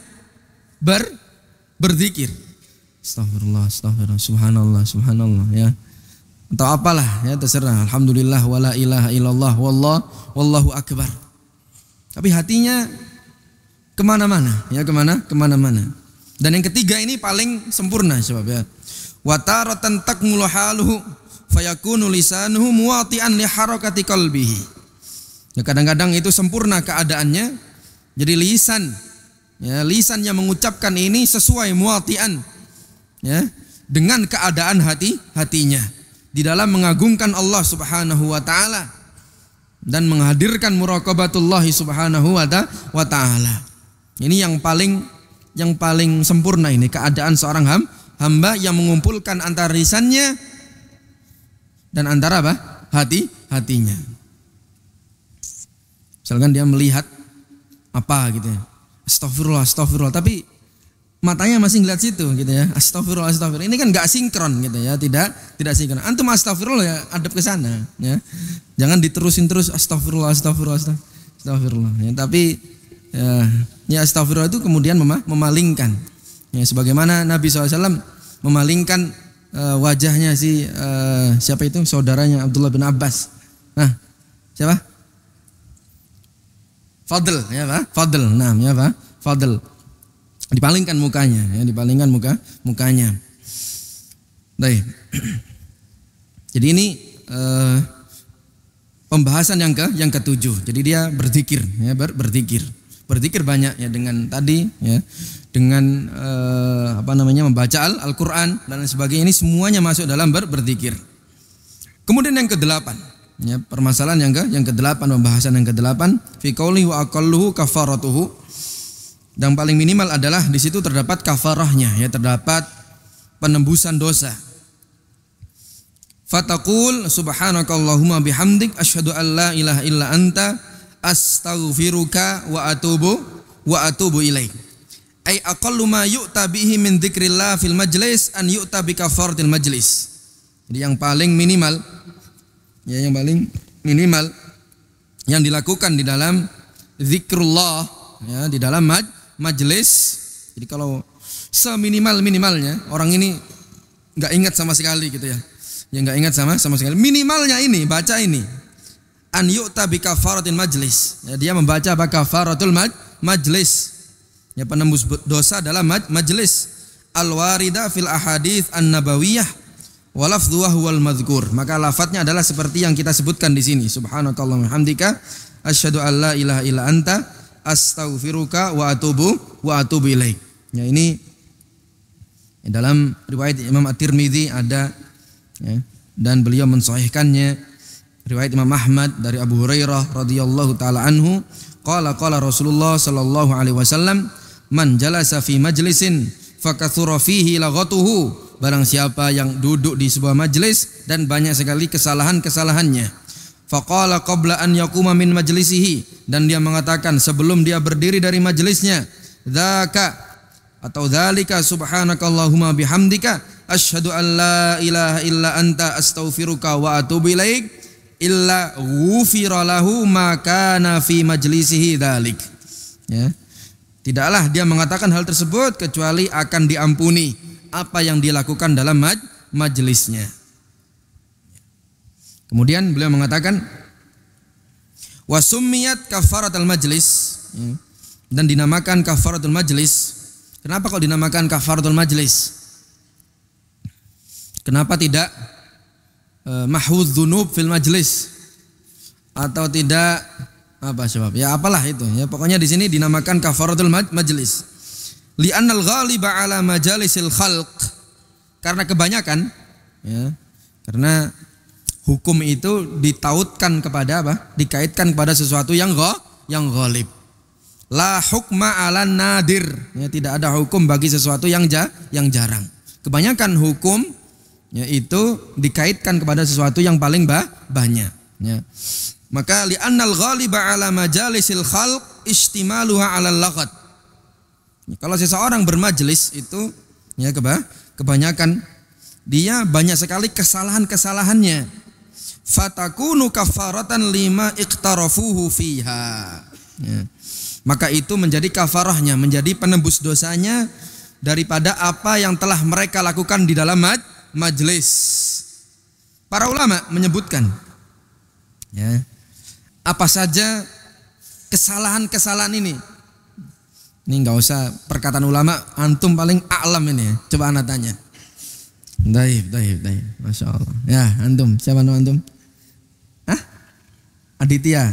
berzikir. Astagfirullah, subhanallah, ya. Atau apalah, ya terserah. Alhamdulillah, wala ilaha illallah, wallahu akbar. Tapi hatinya kemana-mana, ya kemana-mana. Dan yang ketiga ini paling sempurna sebab ya. Wa taratan takmulu haluhu fayakunu lisanuhu muwati'an li harakati qalbihi. Ya, kadang-kadang itu sempurna keadaannya, jadi lisan, ya, lisan yang mengucapkan ini sesuai muatian, ya, dengan keadaan hatinya di dalam mengagungkan Allah Subhanahu wa taala dan menghadirkan muraqabatullah Subhanahu wa taala. Ini yang paling sempurna, ini keadaan seorang hamba yang mengumpulkan antara lisannya dan antara apa? Hatinya. Misalkan dia melihat apa gitu ya, astagfirullah, tapi matanya masih ngeliat situ gitu ya, astagfirullah. Ini kan nggak sinkron gitu ya, tidak sinkron. Antum astagfirullah ya, adab ke sana ya. Jangan diterusin terus astagfirullah. Ya, tapi ya astagfirullah itu kemudian memalingkan. Ya, sebagaimana Nabi SAW memalingkan wajahnya siapa itu, saudaranya Abdullah bin Abbas. Nah, siapa? Fadl, ya Pak? Fadl, nah, ya Pak? Fadl. Dipalingkan mukanya, ya, dipalingkan mukanya. Baik. Jadi ini pembahasan yang ketujuh. Jadi dia berzikir, ya, berzikir. Berzikir banyak ya dengan tadi ya, dengan membaca Al-Qur'an dan sebagainya, ini semuanya masuk dalam berzikir. Kemudian yang kedelapan, ya, permasalahan yang kedelapan, pembahasan yang kedelapan, fi qauli wa aqalluhu kafaratuhu. Dan paling minimal adalah di situ terdapat kafarahnya, ya, terdapat penembusan dosa. Fataqul subhanakallahumma bihamdik asyhadu an la ilaha illa anta astaghfiruka wa atubu ilaik. Ai aqallu ma yu'ta bihi min dzikrillah fil majlis an yu'ta bi kafaratil majlis. Jadi yang paling minimal, ya, yang paling minimal yang dilakukan di dalam zikrullah, ya, di dalam majlis. Jadi kalau seminimal-minimalnya orang ini nggak ingat sama sekali gitu ya. Ya nggak ingat sama sekali. Minimalnya ini baca ini. An yu'ta bi kafaratil majlis. Ya, dia membaca kafaratul majlis. Ya, penembus dosa dalam majlis. Al-warida fil ahadits an-nabawiyah wa lafdhuhu wal madhkur. Maka lafadznya adalah seperti yang kita sebutkan di sini. Subhanakallahumma hamdika asyhadu an la ilaha illa anta astaghfiruka wa atubu ilaik. Ya, ini dalam riwayat Imam At-Tirmidzi ada, ya, dan beliau mensahihkannya. Riwayat Imam Ahmad dari Abu Hurairah radhiyallahu taala anhu, qala Rasulullah sallallahu alaihi wasallam, man jalasa fi majlisin fakathura fihi laghatuhu. Barang siapa yang duduk di sebuah majlis dan banyak sekali kesalahannya. Faqala qabla an yaquma min majlisihi, dan dia mengatakan sebelum dia berdiri dari majlisnya, dzaka atau dzalika subhanakallahumma bihamdika asyhadu an la ilaha illa anta astaghfiruka wa atubu ilaik illa ghufira lahu ma kana fi majlisihi dzalik. Ya. Tidaklah dia mengatakan hal tersebut kecuali akan diampuni apa yang dilakukan dalam majlisnya. Kemudian beliau mengatakan wa summiyat kafaratul majlis, ya, dan dinamakan kafaratul majlis. Kenapa kok dinamakan kafaratul majlis? Kenapa tidak mahfuz dzunub fil majlis, atau tidak apa sebab? Ya apalah itu, ya pokoknya di sini dinamakan kafaratul majlis. Li'annal ghaliba ala majalisil khalq, karena kebanyakan, ya, karena hukum itu ditautkan kepada apa? Dikaitkan kepada sesuatu yang ghalib. La hukma ala nadir, ya, tidak ada hukum bagi sesuatu yang jarang. Kebanyakan hukum, ya, itu dikaitkan kepada sesuatu yang paling banyak, ya. Maka li'annal ghaliba ala majalisil khalq istimaluha ala laghat. Kalau seseorang bermajlis itu, ya, kebanyakan dia banyak sekali kesalahannya. Fatakunu kafaratan lima iqtarafuhu fiha. Ya. Maka itu menjadi kafarahnya, menjadi penembus dosanya daripada apa yang telah mereka lakukan di dalam majlis. Para ulama menyebutkan, ya, apa saja kesalahan ini. Ini nggak usah perkataan ulama, antum paling a'lam ini, ya. Coba anda tanya. Daib. Masya Allah. Ya, antum, siapa nama antum? Aditya.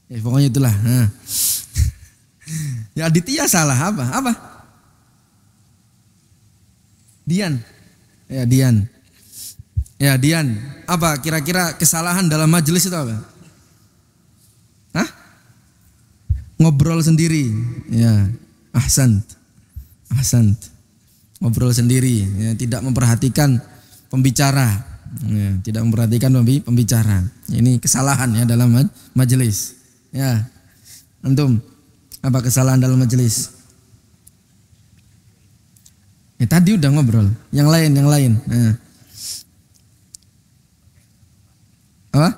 Pokoknya itulah. Nah. Ya Aditya salah apa? Apa? Dian. Ya Dian. Ya Dian. Apa kira-kira kesalahan dalam majelis itu apa? Hah? Ngobrol sendiri. Ya. Ahsant. Ngobrol sendiri. Ya, tidak memperhatikan pembicara. Ya, tidak memperhatikan pembicara. Ini kesalahan ya dalam majelis. Ya. Antum apa kesalahan dalam majelis? Ya, tadi udah ngobrol. Yang lain. Nah. Apa?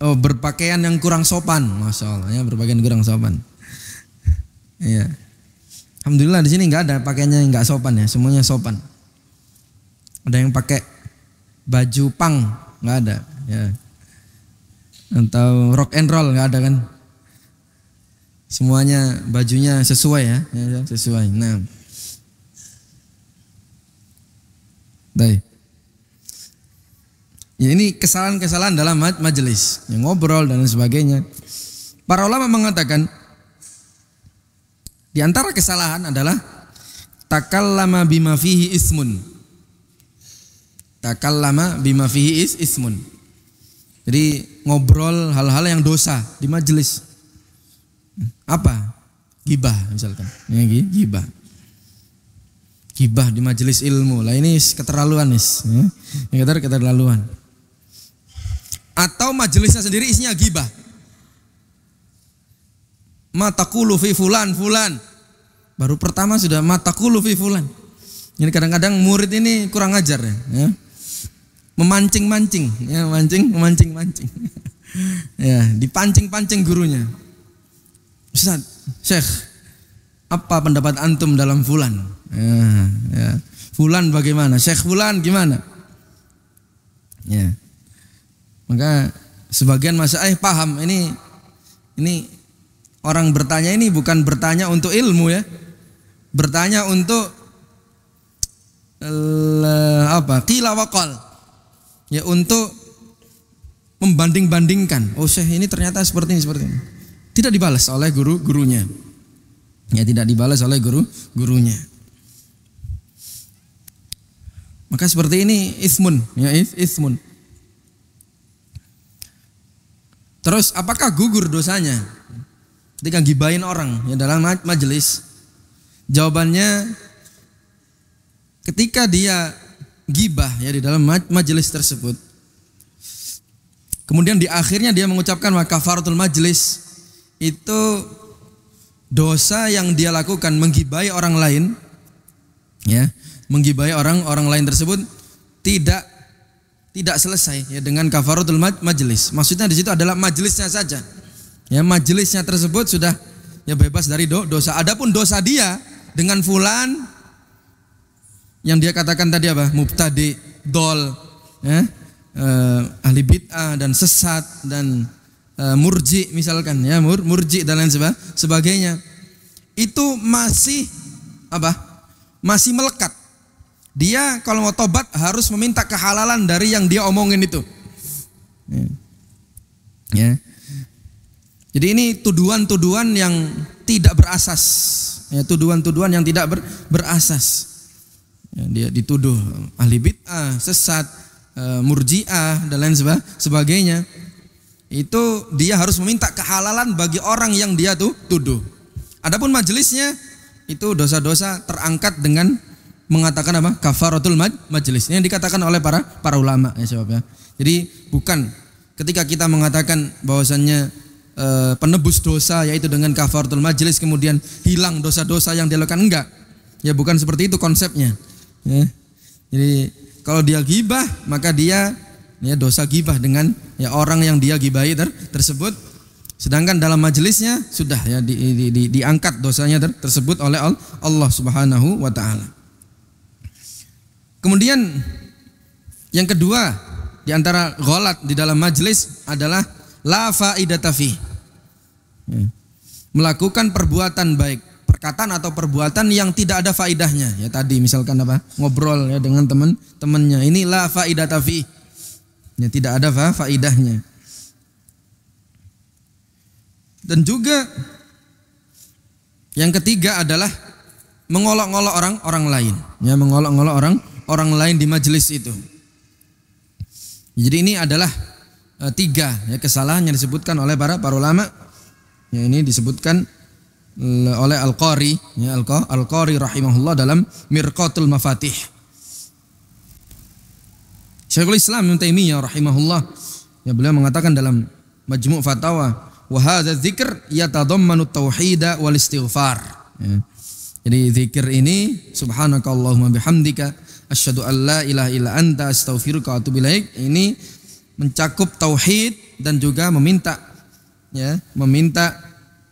Oh, berpakaian yang kurang sopan, masya Allah ya, berpakaian kurang sopan. Iya. Alhamdulillah di sini nggak ada pakaiannya yang nggak sopan ya, semuanya sopan. Ada yang pakai baju punk, nggak ada. Ya. Atau rock and roll nggak ada kan? Semuanya bajunya sesuai ya sesuai. Nah, baik. Ya, ini kesalahan-kesalahan dalam majelis, yang ngobrol dan sebagainya. Para ulama mengatakan di antara kesalahan adalah takallama bima fihi ismun. Takallama bima fihi ismun. Jadi ngobrol hal-hal yang dosa di majelis. Apa? Gibah misalkan. Ya, gibah. Gibah di majelis ilmu. Lah ini keterlaluan nih. Ya. Ini keterlaluan. Atau majelisnya sendiri isinya gibah. Mataqulu fi fulan. Baru pertama sudah mataqulu fi fulan. Jadi kadang-kadang murid ini kurang ajar ya. Memancing-mancing, ya, memancing. Ya, dipancing-pancing gurunya. Ustaz, Syekh, apa pendapat antum dalam fulan? Ya. Fulan bagaimana? Syekh fulan gimana? Ya. Maka sebagian masyayikh paham ini orang bertanya ini bukan bertanya untuk ilmu ya. Bertanya untuk qila wa qal. Ya, untuk membanding-bandingkan. Oh, Syekh ini ternyata seperti ini. Tidak dibalas oleh gurunya. Ya, tidak dibalas oleh gurunya. Maka seperti ini ismun, ya ismun. Terus apakah gugur dosanya ketika gibahin orang ya dalam majelis? Jawabannya ketika dia gibah ya di dalam majelis tersebut, kemudian di akhirnya dia mengucapkan wa kafaratul majelis, itu dosa yang dia lakukan menggibahi orang lain ya, menggibahi orang lain tersebut tidak selesai ya dengan kafaratul majelis. Maksudnya di situ adalah majelisnya saja. Ya, majelisnya tersebut sudah ya bebas dari dosa. Adapun dosa dia dengan fulan yang dia katakan tadi apa? Mubtadi, dol, ya, ahli bid'ah dan sesat dan murji misalkan ya, murji dan lain sebagainya. Itu masih apa? Masih melekat. Dia kalau mau tobat harus meminta kehalalan dari yang dia omongin itu. Ya. Jadi ini tuduhan-tuduhan yang tidak berasas. Ya, tuduhan-tuduhan yang tidak berasas. Ya, dia dituduh ahli bid'ah, sesat, murji'ah dan lain sebagainya. Itu dia harus meminta kehalalan bagi orang yang dia tuduh. Adapun majelisnya itu dosa-dosa terangkat dengan mengatakan apa? Kafaratul majelis. Ini yang dikatakan oleh para ulama ya sebabnya. Jadi bukan ketika kita mengatakan bahwasannya penebus dosa yaitu dengan kafaratul majelis kemudian hilang dosa-dosa yang dilakukan, enggak. Ya bukan seperti itu konsepnya. Ya. Jadi kalau dia gibah maka dia ya dosa gibah dengan ya orang yang dia gibahi tersebut. Sedangkan dalam majelisnya sudah ya diangkat dosanya tersebut oleh Allah Subhanahu wa taala. Kemudian yang kedua di antara ghalat di dalam majelis adalah la faidata fi. Melakukan perbuatan baik, perkataan atau perbuatan yang tidak ada faidahnya. Ya tadi misalkan apa? Ngobrol ya dengan teman-temannya. Ini la faidata fi. Ya tidak ada faidahnya. Dan juga yang ketiga adalah mengolok-olok orang lain, ya, mengolok-olok orang lain di majelis itu. Jadi ini adalah tiga ya kesalahan yang disebutkan oleh para ulama. Ya, ini disebutkan oleh Al-Qari, ya, Al-Qari rahimahullah dalam Mirqatul Mafatih. Syekhul Islam Ibnu Taimiyah rahimahullah, ya, beliau mengatakan dalam Majmu' Fatawa, wa hadza dzikr yatadammanu tauhid wal istighfar. Ya. Jadi zikir ini subhanakallahumma bihamdika asyhadu an la ilaha illa anta astaghfiruka wa atubu ilaik, ini mencakup tauhid dan juga meminta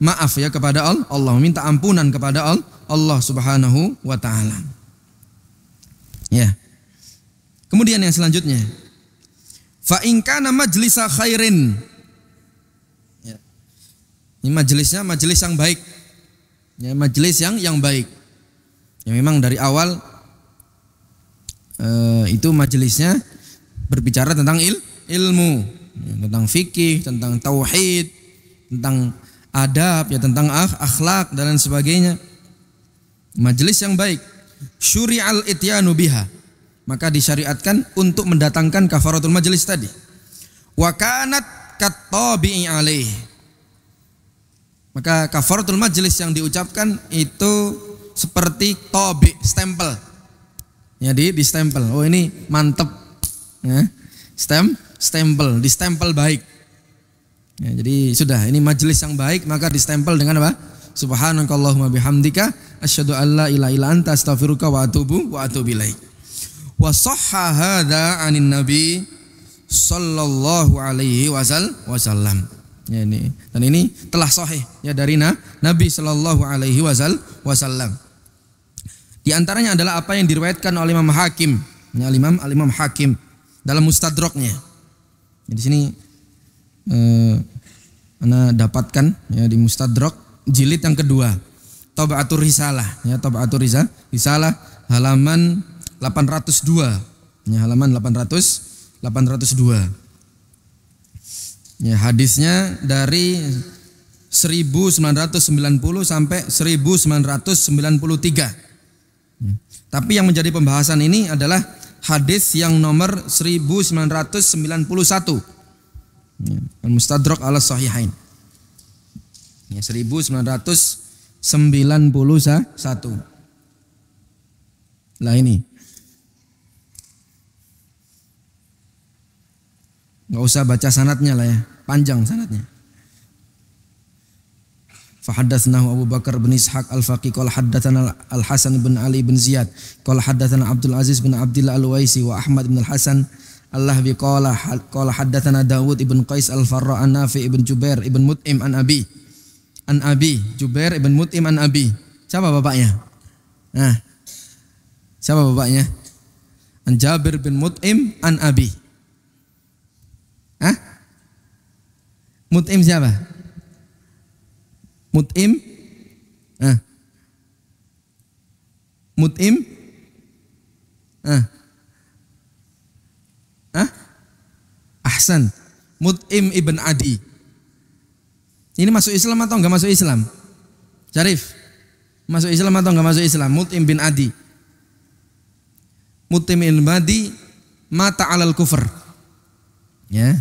maaf ya kepada Allah, meminta ampunan kepada Allah Subhanahu wa taala. Ya. Kemudian yang selanjutnya, fa in kana majlisa khairin. Ya. Ini majelisnya majelis yang baik. Ya, majelis yang baik. Ya, memang dari awal itu majelisnya berbicara tentang ilmu, ya, tentang fikih, tentang tauhid, tentang adab, ya, tentang akhlak dan lain sebagainya. Majelis yang baik. Syuri'al ityanu biha, maka disyariatkan untuk mendatangkan kafaratul majelis tadi. Wa kanat kattabi'i alaih, maka kafaratul majelis yang diucapkan itu seperti tabi, stempel. Ya, di stempel. Oh, ini mantep. Ya. Stempel, di stempel baik. Ya, jadi sudah, ini majelis yang baik, maka distempel dengan apa? Subhanakallahumma bihamdika asyhadu an la ilaha illa anta astaghfiruka wa atubu ilaik. Wa sahha hadza 'anin nabi sallallahu alaihi wasallam. Ya, ini, dan ini telah sahih ya dari Nabi sallallahu alaihi wasallam. Di antaranya adalah apa yang diriwayatkan oleh Imam Hakim, ya, Imam Hakim dalam Mustadraknya. Ya, di sini ana dapatkan ya di Mustadrak jilid yang kedua, Tab'atur Risalah, ya, Tab'atur Risalah halaman 802. Ya, halaman 802. Ya, hadisnya dari 1990 sampai 1993. Tapi yang menjadi pembahasan ini adalah hadis yang nomor 1991. Ya, Al-Mustadrak ala Sahihain. Ya, 1991. Lah ini. Enggak usah baca sanadnya lah ya, panjang sanadnya. Fahaddatsnahu Abu Bakar bin Ishaq Al-Faqih qala haddatsana Al-Hasan bin Ali bin Ziyad qala haddatsana Abdul Aziz bin Abdullah Al-Waisi wa Ahmad bin Al-Hasan Al-Lahbi qala haddatsana Dawud ibn Qais Al-Farra an Nafi ibn Jubair ibn Mut'im an Abi Jubair ibn Mut'im an Abi. Siapa bapaknya? Nah, siapa bapaknya? An Jabir bin Mut'im an Abi. Mut'im siapa? Mut'im? Mut'im? Ahsan. Mut'im ibn Adi. Ini masuk Islam atau enggak masuk Islam? Syarif, masuk Islam atau enggak masuk Islam? Mut'im bin Adi. Mut'im bin Adi mata alal kufr. Ya.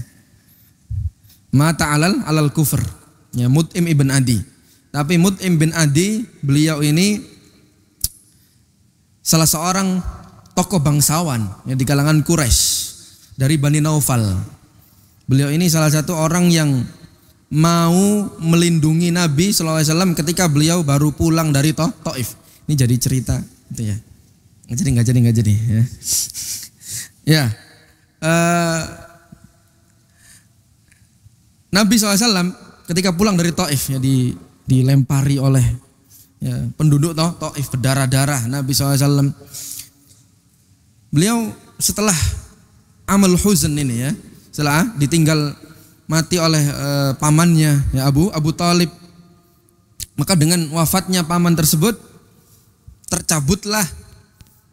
Mata alal kufr. Ya, Mut'im ibn Adi. Tapi Mut'im bin Adi, beliau ini salah seorang tokoh bangsawan ya, di kalangan Quraisy dari Bani Naufal. Beliau ini salah satu orang yang mau melindungi Nabi SAW ketika beliau baru pulang dari Taif. Ini jadi cerita itu ya. Nggak jadi ya. Ya. Nabi SAW ketika pulang dari Taif ya, dilempari oleh ya, penduduk Taif berdarah-darah. Nabi SAW beliau setelah amal huzn ini ya, setelah ditinggal mati oleh pamannya ya, Abu Thalib, maka dengan wafatnya paman tersebut tercabutlah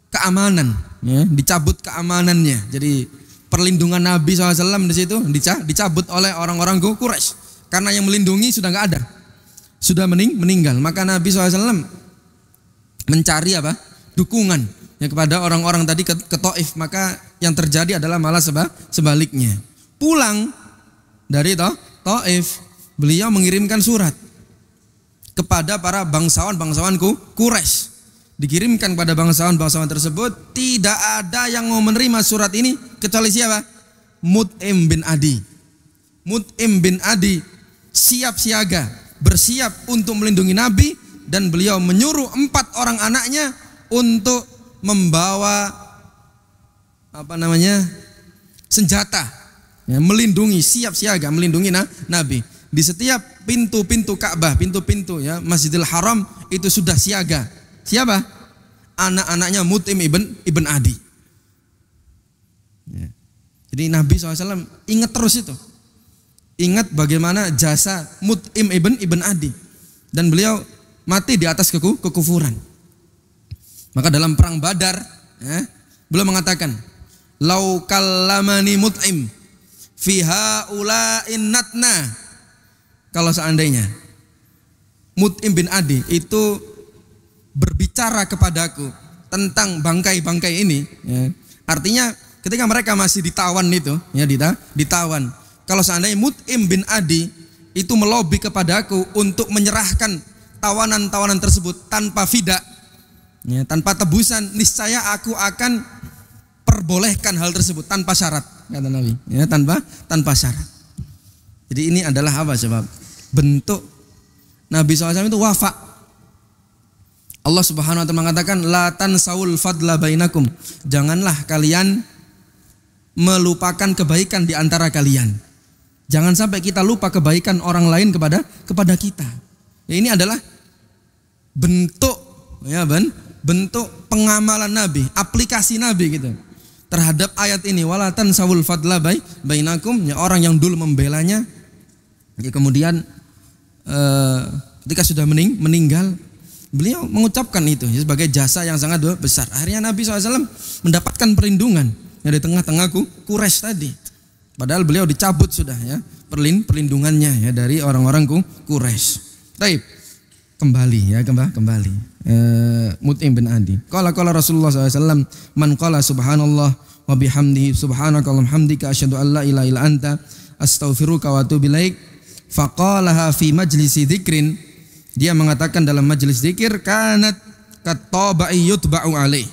keamanan ya, dicabut keamanannya. Jadi perlindungan Nabi SAW di situ dicabut oleh orang-orang Quraisy. karena yang melindungi sudah nggak ada, sudah meninggal. Maka Nabi SAW mencari apa? Dukungan ya kepada orang-orang tadi ke Taif. Maka yang terjadi adalah malah sebaliknya. Pulang dari Taif, beliau mengirimkan surat kepada para bangsawan Quraisy. Dikirimkan kepada bangsawan tersebut, tidak ada yang mau menerima surat ini kecuali siapa? Mut'im bin Adi. Mut'im bin Adi siap siaga, bersiap untuk melindungi Nabi, dan beliau menyuruh 4 orang anaknya untuk membawa senjata, ya, melindungi, siap siaga melindungi Nabi. Di setiap pintu-pintu Ka'bah, pintu-pintu ya Masjidil Haram itu sudah siaga. Siapa? Anak-anaknya Mut'im ibn Adi. Ya. Jadi Nabi SAW ingat terus itu. Ingat bagaimana jasa Mut'im ibn Adi. Dan beliau mati di atas kekufuran. Maka dalam perang Badar, ya, beliau mengatakan, "Lau kallamani Mut'im fi haula'in natna." Kalau seandainya Mut'im bin Adi itu berbicara kepadaku tentang bangkai-bangkai ini, ya, artinya ketika mereka masih ditawan itu, ya, ditawan. Kalau seandainya Mut'im bin Adi itu melobi kepadaku untuk menyerahkan tawanan-tawanan tersebut tanpa fida, ya, tanpa tebusan, niscaya aku akan perbolehkan hal tersebut tanpa syarat, kata Nabi, ya, tanpa syarat. Jadi ini adalah apa sebab bentuk Nabi SAW itu wafa. Allah Subhanahu wa taala mengatakan, la tansaul fadla bainakum. Janganlah kalian melupakan kebaikan di antara kalian. Jangan sampai kita lupa kebaikan orang lain kepada kita. Ya, ini adalah bentuk, ya, bentuk pengamalan Nabi, aplikasi Nabi gitu terhadap ayat ini, wala tansaul fadla bainakum. Ya, orang yang dulu membelanya, ya, kemudian ketika sudah meninggal, beliau mengucapkan itu, ya, sebagai jasa yang sangat besar. Akhirnya Nabi SAW mendapatkan perlindungan, ya, di tengah-tengah Quraisy tadi. Padahal beliau dicabut sudah, ya, perlindungannya, ya, dari orang-orang Quraisy. Baik, kembali, ya, kembali. Mut'im bin Adi. Qala Rasulullah SAW, man qala subhanallah wa bihamdihi subhanakallahumma hamdika asyhadu an la ilaha illa anta astaghfiruka wa atubu ilaik. Faqalaha fi majlisi dzikrin. Dia mengatakan dalam majelis zikir, kanat kataba'i yutba'u alaih.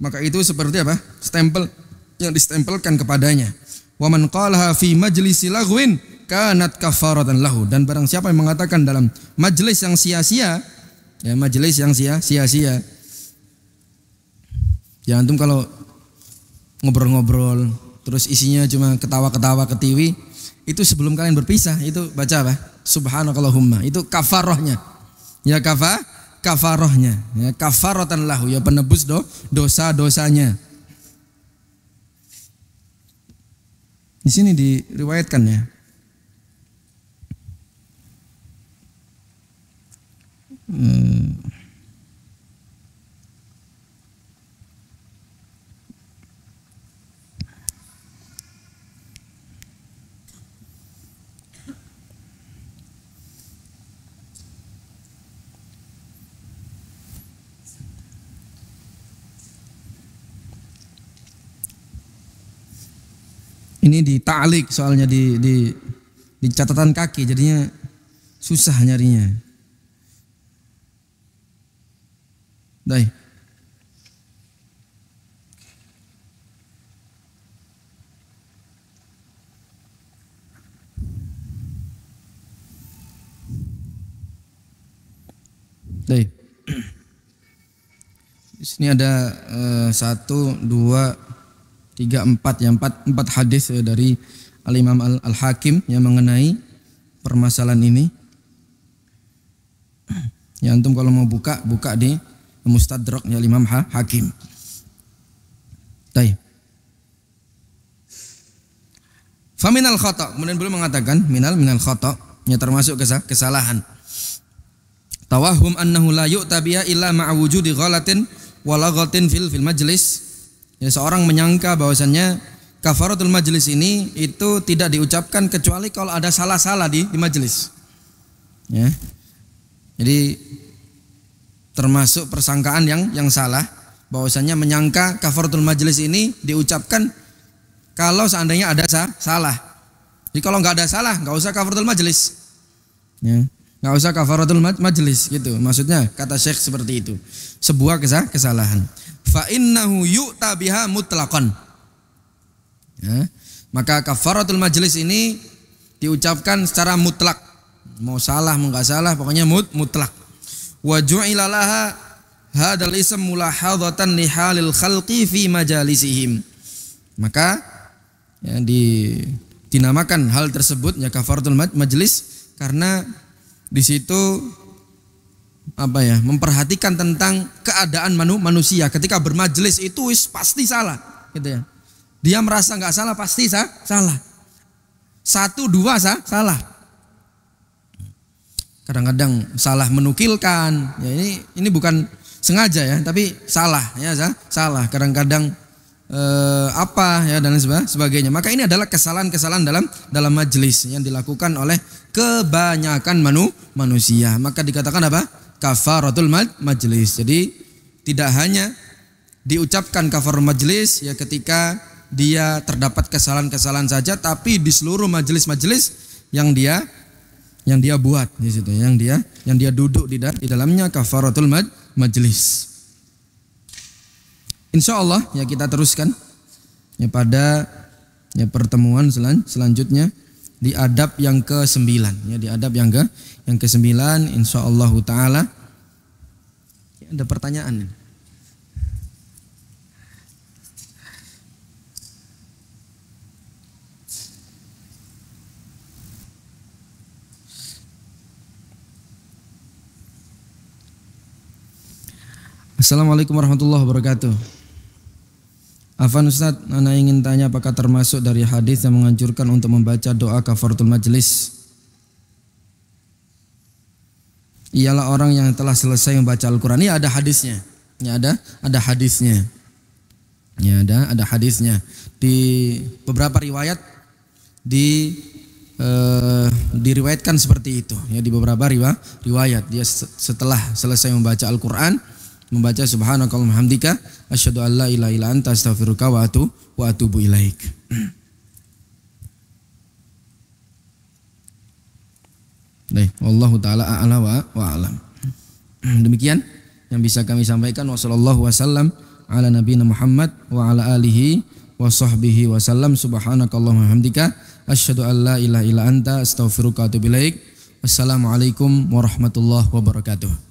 Maka itu seperti apa? Stempel yang distempelkan kepadanya. Wa man qalaha fi majlisi laghwin kanat kafaratan lahu. Dan barang siapa yang mengatakan dalam majelis yang sia-sia, ya, majelis yang sia-sia. Ya, antum kalau ngobrol-ngobrol terus isinya cuma ketawa-ketawa ketiwi, itu sebelum kalian berpisah itu baca apa? Subhanakallahumma. Itu kafarohnya. Ya, kafarohnya. Ya, kafaratan lahu, ya, penebus dosa-dosanya. Di sini diriwayatkan, ya. Ini di ta'liq soalnya di catatan kaki, jadinya susah nyarinya. Baik. Baik. Di sini ada 1, 2, 3, 4, ya, 4 hadis, ya, dari Al-Imam Al-Hakim yang mengenai permasalahan ini. Ya, antum kalau mau buka di Mustadrak, ya, Imam Hakim. Baik. Faminal khata', kemudian beliau mengatakan minal khata', ya, termasuk kesalahan. Tawahhum annahu la yu'ta biha illa ma'a wujudi ghalatin wa laghatin fil majlis. Ya, seorang menyangka bahwasannya kafaratul majlis ini itu tidak diucapkan kecuali kalau ada salah-salah di majelis. Ya. Jadi termasuk persangkaan yang salah, bahwasanya menyangka kafaratul majlis ini diucapkan kalau seandainya ada salah. Jadi kalau nggak ada salah, nggak usah kafaratul majlis. Ya. Nggak usah kafaratul majlis gitu. Maksudnya kata Syekh seperti itu. Sebuah kesalahan. Fa innahu yu'ta biha mutlaqan. Ya. Maka kafaratul majlis ini diucapkan secara mutlak. Mau salah mau nggak salah, pokoknya mutlak. Wa ju'ila laha hadzal ism mulahadzatan li halil khalqi fi majalisihim. Maka ya, dinamakan hal tersebut ya kafaratul majlis karena di situ memperhatikan tentang keadaan manusia ketika bermajelis itu pasti salah gitu ya. Dia merasa nggak salah pasti salah. 1, 2 salah. Kadang-kadang salah menukilkan. Ya ini bukan sengaja ya, tapi salah ya, salah. Kadang-kadang dan sebagainya. Maka ini adalah kesalahan-kesalahan dalam majelis yang dilakukan oleh kebanyakan manusia. Maka dikatakan apa? Kafaratul majlis. Jadi tidak hanya diucapkan kafaratul majlis ya ketika dia terdapat kesalahan-kesalahan saja, tapi di seluruh majelis-majelis yang dia buat di situ, yang dia duduk di dalamnya kafaratul majlis. Insya Allah ya kita teruskan ya pada ya pertemuan selanjutnya di adab yang ke-9 ya, di adab yang ke-9 insyaallah taala. Ya, ada pertanyaan? Assalamualaikum warahmatullahi wabarakatuh. Afan Ustaz, ana ingin tanya apakah termasuk dari hadis yang menganjurkan untuk membaca doa kafaratul majlis? Ialah orang yang telah selesai membaca Al-Quran. Ini ada hadisnya. Ya ada hadisnya. Ya ada hadisnya. Di beberapa riwayat diriwayatkan seperti itu. Ya di beberapa riwayat dia setelah selesai membaca Al-Quran membaca subhanakallahumma hamdika asyhadu an la ilaha illa anta astaghfiruka wa atubu ilaik. Baik, wallahu taala a'la wa a'lam. Demikian yang bisa kami sampaikan. Wassallallahu wasallam ala nabiyina Muhammad wa ala alihi wa sahbihi wasallam. Subhanakallahumma hamdika asyhadu an la ilaha illa anta astaghfiruka wa atubu ilaik. Wassalamualaikum warahmatullahi wabarakatuh.